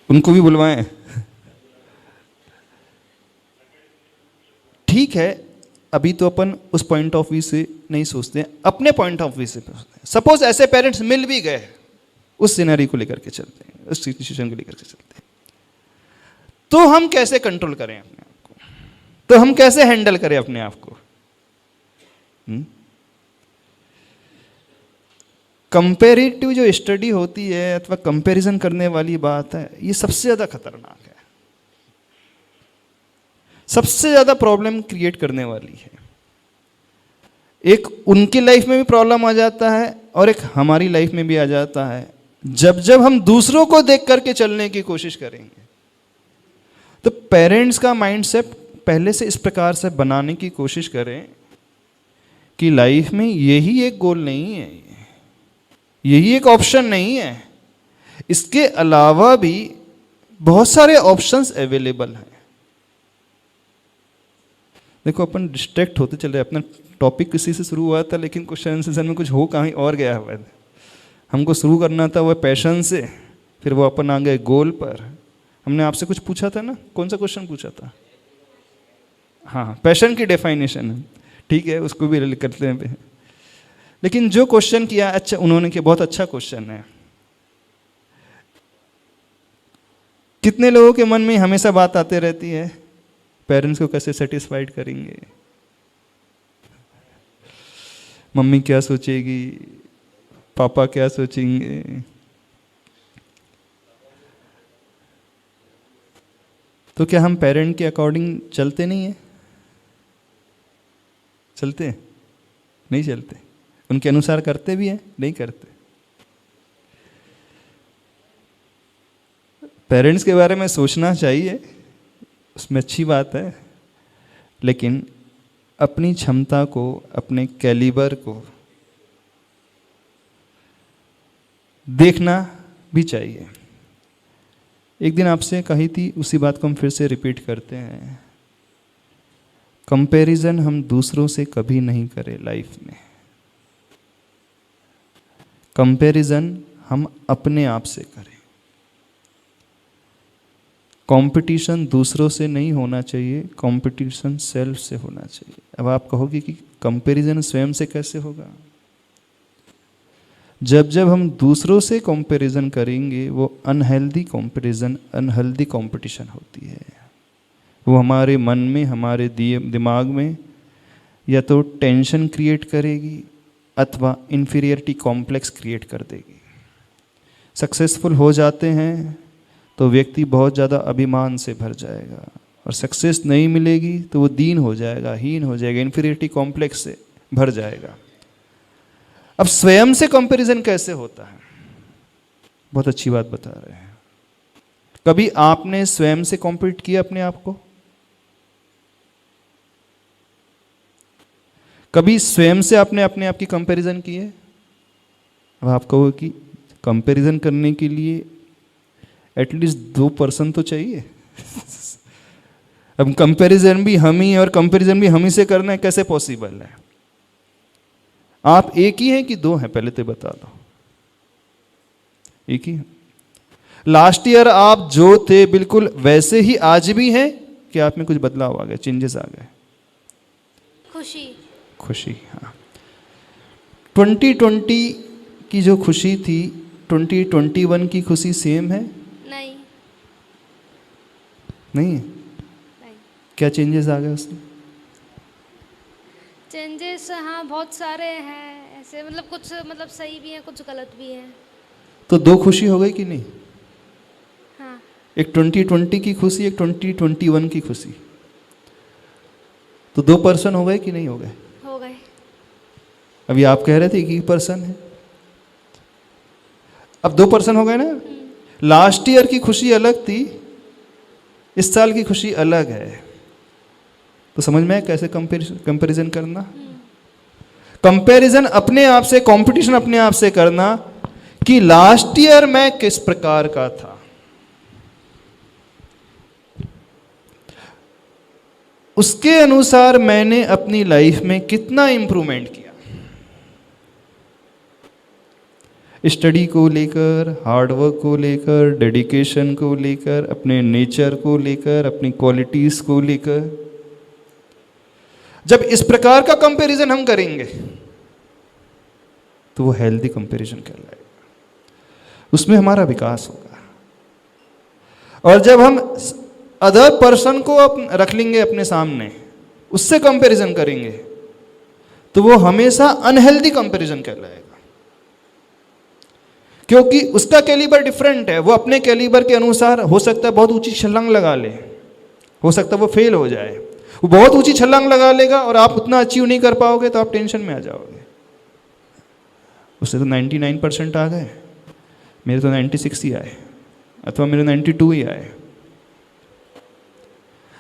उनको भी बुलवाएं। ठीक है, अभी तो अपन उस पॉइंट ऑफ व्यू से नहीं सोचते हैं, अपने पॉइंट ऑफ व्यू से सोचते हैं। सपोज ऐसे पेरेंट्स मिल भी गए, उस सिनेरियो को लेकर के चलते हैं, उस सिचुएशन को लेकर के चलते हैं, तो हम कैसे कंट्रोल करें अपने आप को, तो हम कैसे हैंडल करें अपने आप को? कंपेरेटिव जो स्टडी होती है अथवा कंपैरिजन करने वाली बात है, ये सबसे ज़्यादा खतरनाक है, सबसे ज़्यादा प्रॉब्लम क्रिएट करने वाली है। एक उनकी लाइफ में भी प्रॉब्लम आ जाता है और एक हमारी लाइफ में भी आ जाता है। जब जब हम दूसरों को देख करके चलने की कोशिश करेंगे, तो पेरेंट्स का माइंडसेट पहले से इस प्रकार से बनाने की कोशिश करें कि लाइफ में यही एक गोल नहीं है, यही एक ऑप्शन नहीं है, इसके अलावा भी बहुत सारे ऑप्शंस अवेलेबल हैं। देखो, अपन डिस्ट्रैक्ट होते चले, अपना टॉपिक किसी से शुरू हुआ था, लेकिन क्वेश्चन आंसर में कुछ हो कहीं और गया हुआ है। हमको शुरू करना था वह पैशन से, फिर वो अपन आ गए गोल पर। हमने आपसे कुछ पूछा था ना, कौन सा क्वेश्चन पूछा था? हाँ, पैशन की डेफिनेशन है, ठीक है, उसको भी करते हैं। लेकिन जो क्वेश्चन किया, अच्छा उन्होंने किया, बहुत अच्छा क्वेश्चन है। कितने लोगों के मन में हमेशा बात आते रहती है पेरेंट्स को कैसे सेटिस्फाइड करेंगे? मम्मी क्या सोचेगी, पापा क्या सोचेंगे? तो क्या हम पेरेंट के अकॉर्डिंग चलते नहीं हैं? चलते हैं? नहीं चलते। उनके अनुसार करते भी हैं? नहीं करते। पेरेंट्स के बारे में सोचना चाहिए, उसमें अच्छी बात है, लेकिन अपनी क्षमता को, अपने कैलिबर को देखना भी चाहिए। एक दिन आपसे कही थी, उसी बात को हम फिर से रिपीट करते हैं। कंपैरिजन हम दूसरों से कभी नहीं करें लाइफ में। कंपैरिजन हम अपने आप से करें। कंपटीशन दूसरों से नहीं होना चाहिए, कंपटीशन सेल्फ से होना चाहिए। अब आप कहोगे कि कंपैरिजन स्वयं से कैसे होगा? जब जब हम दूसरों से कंपैरिजन करेंगे, वो अनहेल्दी कंपैरिजन, अनहेल्दी कंपटीशन होती है। वो हमारे मन में, हमारे दिमाग में या तो टेंशन क्रिएट करेगी अथवा इन्फीरियरिटी कॉम्प्लेक्स क्रिएट कर देगी। सक्सेसफुल हो जाते हैं तो व्यक्ति बहुत ज़्यादा अभिमान से भर जाएगा, और सक्सेस नहीं मिलेगी तो वो दीन हो जाएगा, हीन हो जाएगा, इन्फीरियरिटी कॉम्प्लेक्स से भर जाएगा। अब स्वयं से कंपैरिजन कैसे होता है? बहुत अच्छी बात बता रहे हैं। कभी आपने स्वयं से कॉम्पीट किया अपने आप को? कभी स्वयं से आपने अपने आप की कंपैरिजन की है? अब आप कहो कि कंपैरिजन करने के लिए एटलीस्ट 2% तो चाहिए। अब कंपैरिजन भी हम ही और कंपैरिजन भी हम ही से करना है, कैसे पॉसिबल है? आप एक ही हैं कि दो हैं? पहले तो बता दो। एक ही हैं। लास्ट ईयर आप जो थे बिल्कुल वैसे ही आज भी हैं कि आप में कुछ बदलाव आ गया, चेंजेस आ गए? खुशी। खुशी, हाँ। 2020 की जो खुशी थी, 2021 की खुशी सेम है? नहीं। नहीं है? नहीं। क्या चेंजेस आ गए उसमें? चेंजेस हाँ बहुत सारे हैं ऐसे, मतलब कुछ मतलब सही भी हैं, कुछ गलत भी हैं। तो दो खुशी हो गई कि नहीं? हाँ। एक 2020 की खुशी, एक 2021 की खुशी। तो 2% हो गए कि नहीं हो गए? हो गए। अभी आप कह रहे थे कि 1% है, अब 2% हो गए ना। लास्ट ईयर की खुशी अलग थी, इस साल की खुशी अलग है। तो समझ में कैसे कंपैरिजन करना? कंपैरिजन अपने आप से, कंपटीशन अपने आप से करना कि लास्ट ईयर मैं किस प्रकार का था, उसके अनुसार मैंने अपनी लाइफ में कितना इंप्रूवमेंट किया। स्टडी को लेकर, हार्डवर्क को लेकर, डेडिकेशन को लेकर, अपने नेचर को लेकर, अपनी क्वालिटीज को लेकर। जब इस प्रकार का कंपैरिजन हम करेंगे तो वो हेल्दी कंपैरिजन कहलाएगा, उसमें हमारा विकास होगा। और जब हम अदर पर्सन को रख लेंगे अपने सामने, उससे कंपैरिजन करेंगे, तो वो हमेशा अनहेल्दी कंपैरिजन कहलाएगा, क्योंकि उसका कैलिबर डिफरेंट है। वो अपने कैलिबर के अनुसार हो सकता है बहुत ऊंची छलांग लगा ले, हो सकता है वो फेल हो जाए। वो बहुत ऊंची छलांग लगा लेगा और आप उतना अचीव नहीं कर पाओगे तो आप टेंशन में आ जाओगे। उससे तो 99% आ गए, मेरे तो 96 ही आए, अथवा मेरे 92 ही आए,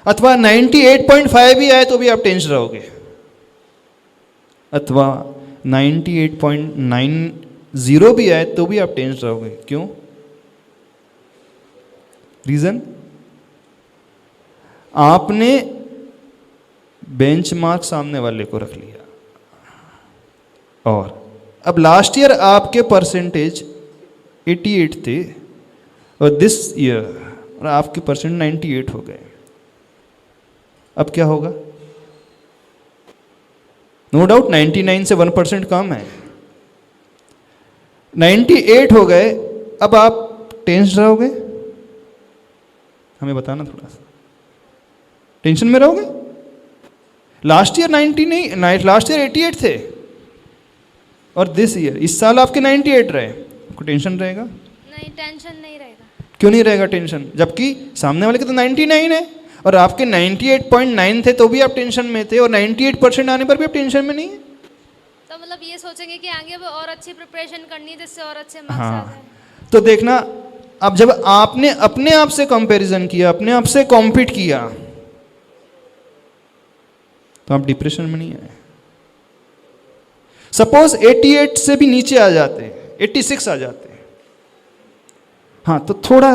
अथवा 98.5 भी आए तो भी आप टेंशन रहोगे, अथवा 98.90 भी आए तो भी आप टेंशन रहोगे। क्यों? रीजन, आपने बेंचमार्क सामने वाले को रख लिया, और अब लास्ट ईयर आपके परसेंटेज 88 थे और दिस ईयर आपके परसेंट 98 हो गए। अब क्या होगा? नो डाउट 99 से 1% कम है, 98 हो गए, अब आप टेंस रहोगे? हमें बताना थोड़ा सा। टेंशन में रहोगे? लास्ट ईयर 90 नहीं, लास्ट ईयर 88 थे और दिस ईयर इस साल आपके 98 रहे, आपको टेंशन रहेगा? नहीं, टेंशन नहीं रहेगा। क्यों नहीं रहेगा टेंशन? जबकि सामने वाले के तो 99 है और आपके 98.9 थे तो भी आप टेंशन में थे और 98% आने पर भी आप टेंशन में नहीं है। तो मतलब ये सोचेंगे कि आगे अब और अच्छी प्रिपरेशन करनी है जिससे और अच्छे मार्क्स आ जाए। हाँ, तो देखना, अब जब आपने अपने आप से कंपैरिजन किया, अपने आप से कॉम्पीट किया, तो आप डिप्रेशन में नहीं आए। सपोज 88 से भी नीचे आ जाते, 86 आ जाते, हाँ तो थोड़ा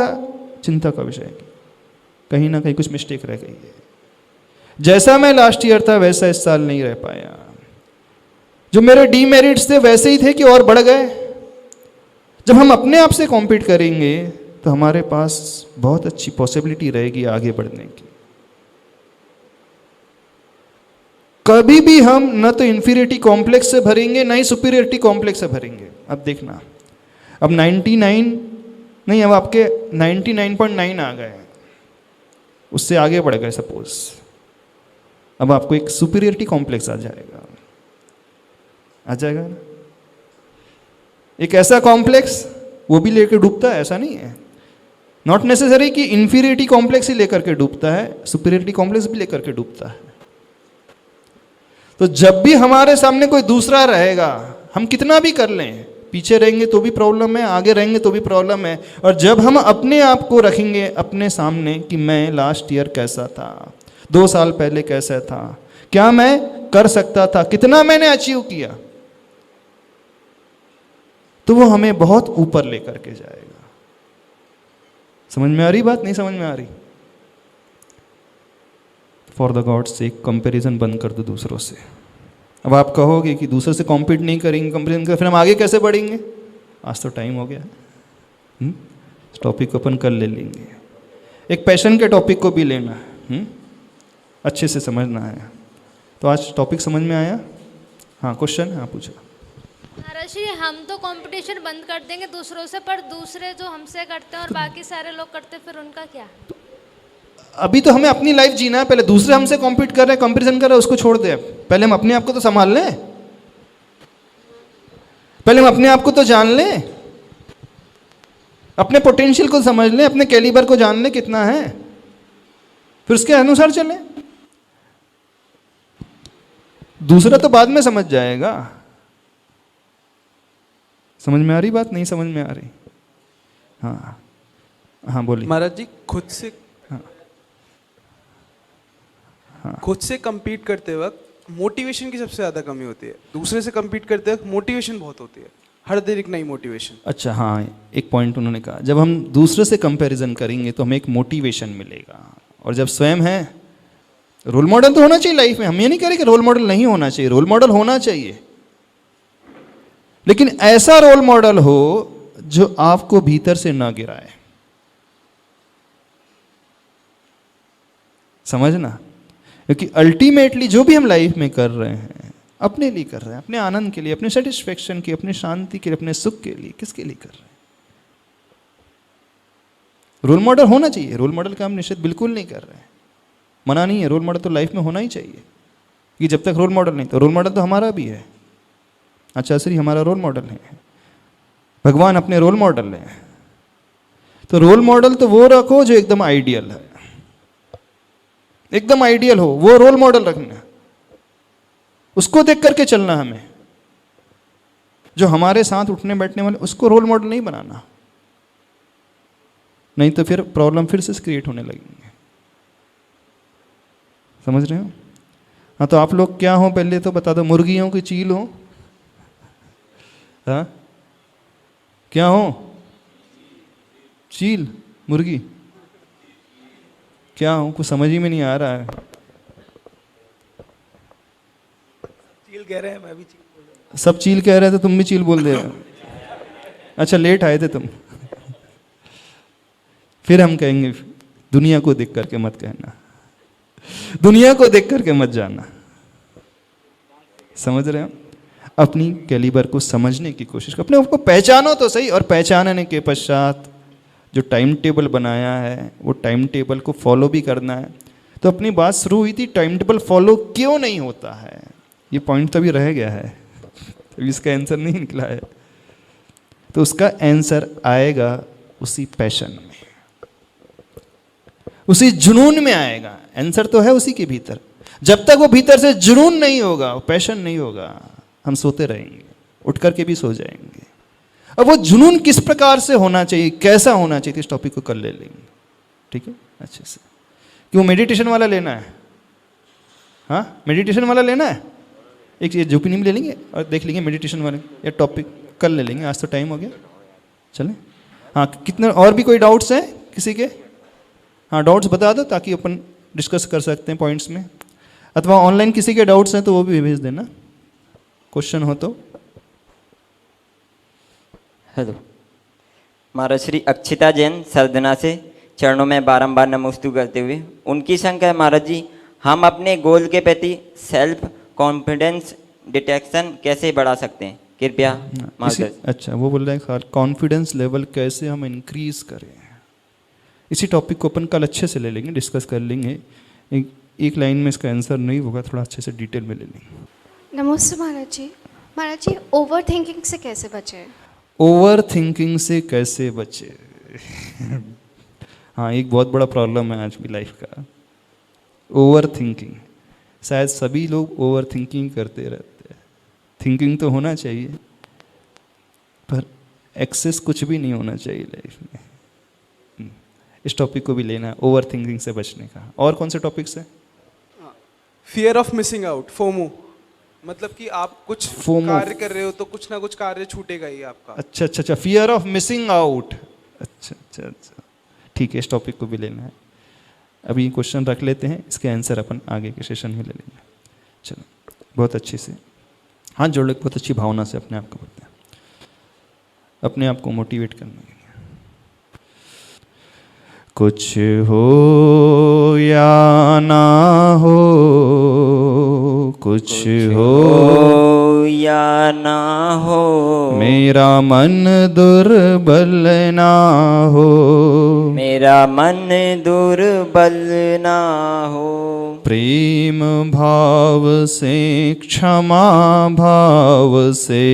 चिंता का विषय है, कहीं ना कहीं कुछ मिस्टेक रह गई है। जैसा मैं लास्ट ईयर था वैसा इस साल नहीं रह पाया, जो मेरे डीमेरिट्स थे वैसे ही थे कि और बढ़ गए। जब हम अपने आप से कॉम्पीट करेंगे तो हमारे पास बहुत अच्छी पॉसिबिलिटी रहेगी आगे बढ़ने की। कभी भी हम न तो इंफीरियरिटी कॉम्प्लेक्स से भरेंगे ना ही सुपीरियरिटी कॉम्प्लेक्स से भरेंगे। अब देखना, अब 99 नहीं, अब आपके 99.9 आ गए, उससे आगे बढ़ गए सपोज, अब आपको एक सुपीरियरिटी कॉम्प्लेक्स आ जाएगा ना? एक ऐसा कॉम्प्लेक्स, वो भी लेकर डूबता है, ऐसा नहीं है। नॉट नेसेसरी कि इंफीरियरिटी कॉम्प्लेक्स ही लेकर के डूबता है, सुपीरियरिटी कॉम्प्लेक्स भी लेकर के डूबता है। तो जब भी हमारे सामने कोई दूसरा रहेगा, हम कितना भी कर लें, पीछे रहेंगे तो भी प्रॉब्लम है, आगे रहेंगे तो भी प्रॉब्लम है। और जब हम अपने आप को रखेंगे अपने सामने कि मैं लास्ट ईयर कैसा था, 2 साल पहले कैसा था, क्या मैं कर सकता था, कितना मैंने अचीव किया, तो वो हमें बहुत ऊपर लेकर के जाएगा। समझ में आ रही बात? नहीं समझ में आ रही? फॉर द गॉड से कंपैरिजन बंद कर दो दूसरों से। अब आप कहोगे कि दूसरों से कॉम्पीट नहीं करेंगे, कंपैरिजन कर, फिर हम आगे कैसे बढ़ेंगे? आज तो टाइम हो गया, इस टॉपिक को अपन कल ले लेंगे। एक पैशन के टॉपिक को भी लेना है, अच्छे से समझना है। तो आज टॉपिक समझ में आया? हाँ, क्वेश्चन? हाँ, पूछो। महाराज जी, हम तो कंपटीशन बंद कर देंगे दूसरों से, पर दूसरे जो हमसे करते हैं और बाकी सारे लोग करते हैं, फिर उनका क्या? अभी तो हमें अपनी लाइफ जीना है, पहले दूसरे हमसे कॉम्पीट कर रहे हैं, कंपैरिजन कर रहे हैं, उसको छोड़ दे। पहले हम अपने आप को तो संभाल लें, पहले हम अपने आप को तो जान लें, अपने पोटेंशियल को समझ लें, अपने कैलिबर को जान लें कितना है, फिर उसके अनुसार चलें। दूसरा तो बाद में समझ जाएगा। समझ में आ रही बात? नहीं समझ में आ रही? हाँ हाँ, बोलिए महाराज जी। खुद से compete करते वक्त मोटिवेशन की सबसे ज़्यादा कमी होती है, दूसरे से compete करते वक्त मोटिवेशन बहुत होती है, हर दिन एक नई मोटिवेशन। अच्छा, हाँ, एक पॉइंट उन्होंने कहा, जब हम दूसरे से कंपैरिजन करेंगे तो हमें एक मोटिवेशन मिलेगा। और जब स्वयं है, रोल मॉडल तो होना चाहिए लाइफ में, हम ये नहीं कह रहे कि रोल मॉडल नहीं होना चाहिए, रोल मॉडल होना चाहिए, लेकिन ऐसा रोल मॉडल हो जो आपको भीतर से ना गिराए। समझना, क्योंकि अल्टीमेटली जो भी हम लाइफ में कर रहे हैं अपने लिए कर रहे हैं, अपने आनंद के लिए, अपने सेटिस्फेक्शन के, अपने शांति के लिए, अपने सुख के लिए, किसके लिए कर रहे हैं? रोल मॉडल होना चाहिए। रोल मॉडल का हम निषेध बिल्कुल नहीं कर रहे हैं, मना नहीं है, रोल मॉडल तो लाइफ में होना ही चाहिए। कि जब तक रोल मॉडल नहीं, तो रोल मॉडल तो हमारा भी है, आचार्य हमारा रोल मॉडल है, भगवान अपने रोल मॉडल है। तो रोल मॉडल तो वो रखो जो एकदम आइडियल है, एकदम आइडियल हो, वो रोल मॉडल रखना, उसको देख करके चलना हमें। जो हमारे साथ उठने बैठने वाले, उसको रोल मॉडल नहीं बनाना, नहीं तो फिर प्रॉब्लम फिर से क्रिएट होने लगेंगे। समझ रहे हो? हाँ, तो आप लोग क्या हो पहले तो बता दो, मुर्गी हो कि चील हो? हाँ, क्या हो? चील, मुर्गी, क्या हो? कुछ समझ ही में नहीं आ रहा है। चील कह रहे हैं, मैं भी चील बोल रहा हूं। सब चील कह रहे थे, तुम भी चील बोल दे रहे हो। अच्छा, लेट आए थे तुम। फिर हम कहेंगे दुनिया को देख करके मत कहना, दुनिया को देख करके मत जाना। समझ रहे हो? अपनी कैलिबर को समझने की कोशिश करो, अपने आप को पहचानो तो सही, और पहचानने के पश्चात जो टाइम टेबल बनाया है वो टाइम टेबल को फॉलो भी करना है। तो अपनी बात शुरू हुई थी टाइम टेबल फॉलो क्यों नहीं होता है, ये पॉइंट तो अभी रह गया है, तो इसका आंसर नहीं निकला है। तो उसका आंसर आएगा उसी पैशन में, उसी जुनून में आएगा। आंसर तो है उसी के भीतर। जब तक वो भीतर से जुनून नहीं होगा, पैशन नहीं होगा, हम सोते रहेंगे, उठ करके भी सो जाएंगे। अब वो जुनून किस प्रकार से होना चाहिए, कैसा होना चाहिए, इस टॉपिक को कल ले लेंगे, ठीक है, अच्छे से। क्यों मेडिटेशन वाला लेना है? हाँ, मेडिटेशन वाला लेना है। एक ये जुपिनी में ले लेंगे और देख लेंगे मेडिटेशन वाले, या टॉपिक कल ले लेंगे, आज तो टाइम हो गया, चलें। हाँ, कितने और भी कोई डाउट्स हैं किसी के? हाँ, डाउट्स बता दो ताकि अपन डिस्कस कर सकते हैं पॉइंट्स में, अथवा ऑनलाइन किसी के डाउट्स हैं तो वो भी भेज देना, क्वेश्चन हो तो। हेलो, महाराज श्री अक्षिता जैन सरदना से चरणों में बारंबार नमोस्तु करते हुए उनकी शंका है महाराज जी, हम अपने गोल के प्रति सेल्फ कॉन्फिडेंस डिटेक्शन कैसे बढ़ा सकते हैं, कृपया मार्गदर्शन। अच्छा, वो बोल रहे हैं कॉन्फिडेंस लेवल कैसे हम इंक्रीज करें, इसी टॉपिक को अपन कल अच्छे से ले लेंगे, डिस्कस कर लेंगे। एक लाइन में इसका आंसर नहीं होगा, थोड़ा अच्छे से डिटेल में ले लेंगे। नमस्ते महाराज जी। महाराज जी, ओवर थिंकिंग से कैसे बचे? ओवर थिंकिंग से कैसे बचे? हाँ, एक बहुत बड़ा प्रॉब्लम है आज की लाइफ का, ओवर थिंकिंग। शायद सभी लोग ओवर थिंकिंग करते रहते हैं। थिंकिंग तो होना चाहिए, पर एक्सेस कुछ भी नहीं होना चाहिए लाइफ में। इस टॉपिक को भी लेना है, ओवर थिंकिंग से बचने का। और कौन से टॉपिक्स है? Fear of missing out, FOMO, मतलब कि आप कुछ FOMO। कार्य कर रहे हो तो कुछ ना कुछ कार्य छूटेगा ही आपका। अच्छा अच्छा अच्छा, फियर ऑफ मिसिंग आउट। अच्छा अच्छा अच्छा, ठीक है, इस टॉपिक को भी लेना है। अभी क्वेश्चन रख लेते हैं, इसके आंसर अपन आगे के सेशन में ले लेंगे। चलो, बहुत अच्छे से हाथ जोड़ ले, बहुत अच्छी भावना से अपने आप को बोलते हैं, अपने आप को मोटिवेट करने के लिए। कुछ हो या ना हो, कुछ हो या ना हो, मेरा मन दुर्बल ना हो, मेरा मन दुर्बल ना हो, प्रेम भाव से, क्षमा भाव से,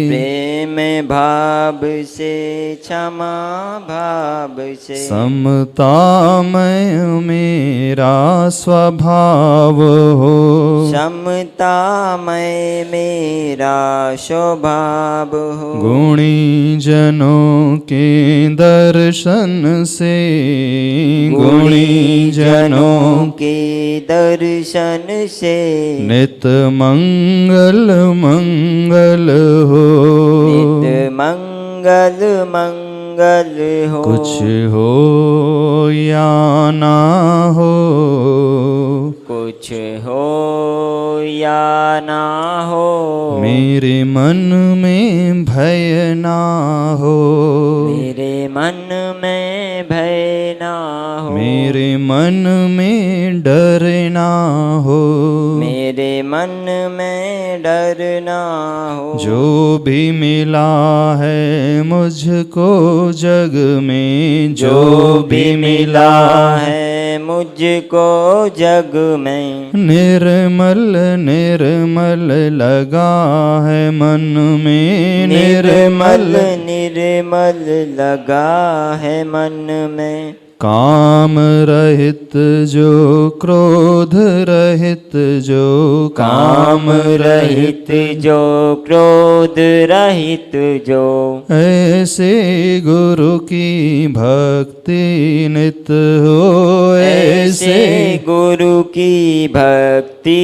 प्रेम भाव से, क्षमा भाव से, समता में मेरा स्वभाव हो, समता में मेरा स्वभाव हो, गुणी जनों के दर्शन से, गुणी जनों के दर्शन से, नित मंगल मंगल हो, नित मंगल मंगल हो, कुछ हो या ना हो, कुछ हो या ना हो, मेरे मन में भय ना हो, मेरे मन में भय ना हो, मेरे मन में डर ना हो, मेरे मन में डर ना हो, जो भी मिला है मुझको जग में, जो भी मिला है मुझको जग में, निर्मल निर्मल लगा है मन में, निर्मल निर्मल लगा है मन में, काम रहित जो, क्रोध रहित जो, काम रहित जो, क्रोध रहित जो, ऐसे गुरु की भक्ति नित हो, ऐसे गुरु की भक्ति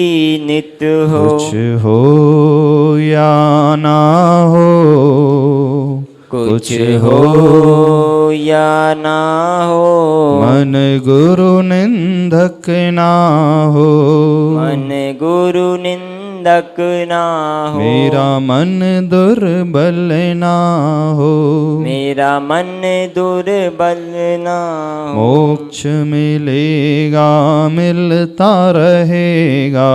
नित हो, कुछ हो या ना हो, कुछ हो या ना हो, मन गुरु निंदक ना हो, मन गुरु निंदक ना हो, मेरा मन दुर्बल ना हो, मेरा मन दुर्बल ना हो, मोक्ष मिलेगा मिलता रहेगा,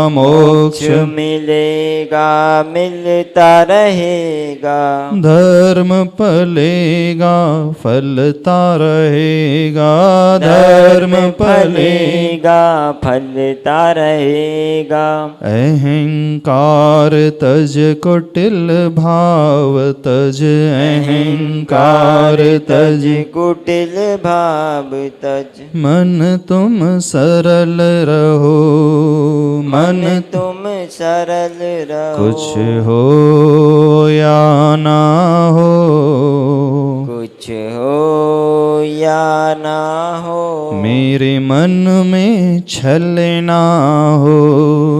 मोक्ष मिलेगा मिलता रहेगा, धर्म पलेगा फलता रहेगा, धर्म कर्म फलेगा, फलता रहेगा। अहंकार तज कुटिल भाव तज, अहंकार तज कुटिल भाव तज। मन तुम सरल रहो, मन तुम सरल रहो। कुछ हो या ना हो, कुछ हो या ना हो। मेरे मन में छल ना हो,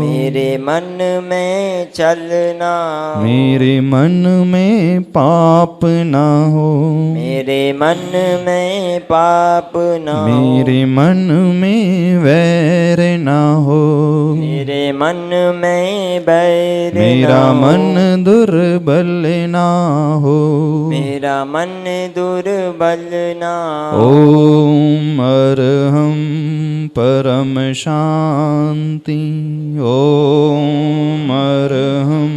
मेरे मन में चलना। मेरे मन में पाप ना हो, मेरे मन में पाप ना हो। मेरे मन में वैर ना हो, मेरे मन में बैर मेरा ना हो। मन दुर्बल ना हो, मेरा मन दुर्बल ना हो। ओम अरहम परम शांति, ओम अरहम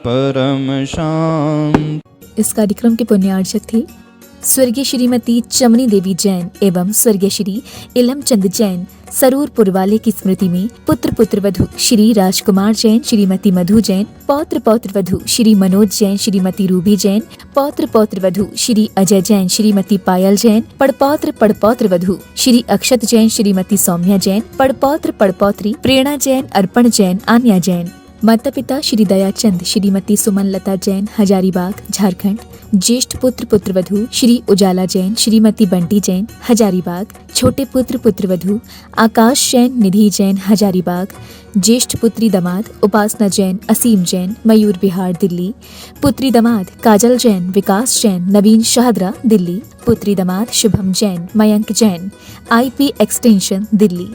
परम शांति। इस कार्यक्रम के पुण्यार्चक थे स्वर्गीय श्रीमती चमनी देवी जैन एवं स्वर्गीय श्री इलमचंद जैन सरूर पुरवाले की स्मृति में पुत्र पुत्र वधु श्री राजकुमार जैन, श्रीमती मधु जैन, पौत्र पौत्र वधु श्री मनोज जैन, श्रीमती रूबी जैन, पौत्र पौत्र वधु श्री अजय जैन, श्रीमती पायल जैन, पड़पौत्र वधु श्री अक्षत जैन, श्रीमती सौम्या जैन, पड़पौत्री प्रेरणा जैन, अर्पण जैन, आन्या जैन। माता पिता श्री दयाचंद, श्रीमती सुमन लता जैन, हजारीबाग झारखंड। ज्येष्ठ पुत्र पुत्रवधु श्री उजाला जैन, श्रीमती बंटी जैन, हजारीबाग। छोटे पुत्र पुत्रवधु आकाश जैन, निधि जैन, हजारीबाग। ज्येष्ठ पुत्री दामाद उपासना जैन, असीम जैन, मयूर विहार दिल्ली। पुत्री दामाद काजल जैन, विकास जैन, नवीन शाहदरा दिल्ली। पुत्री दामाद शुभम जैन, मयंक जैन, IP एक्सटेंशन दिल्ली।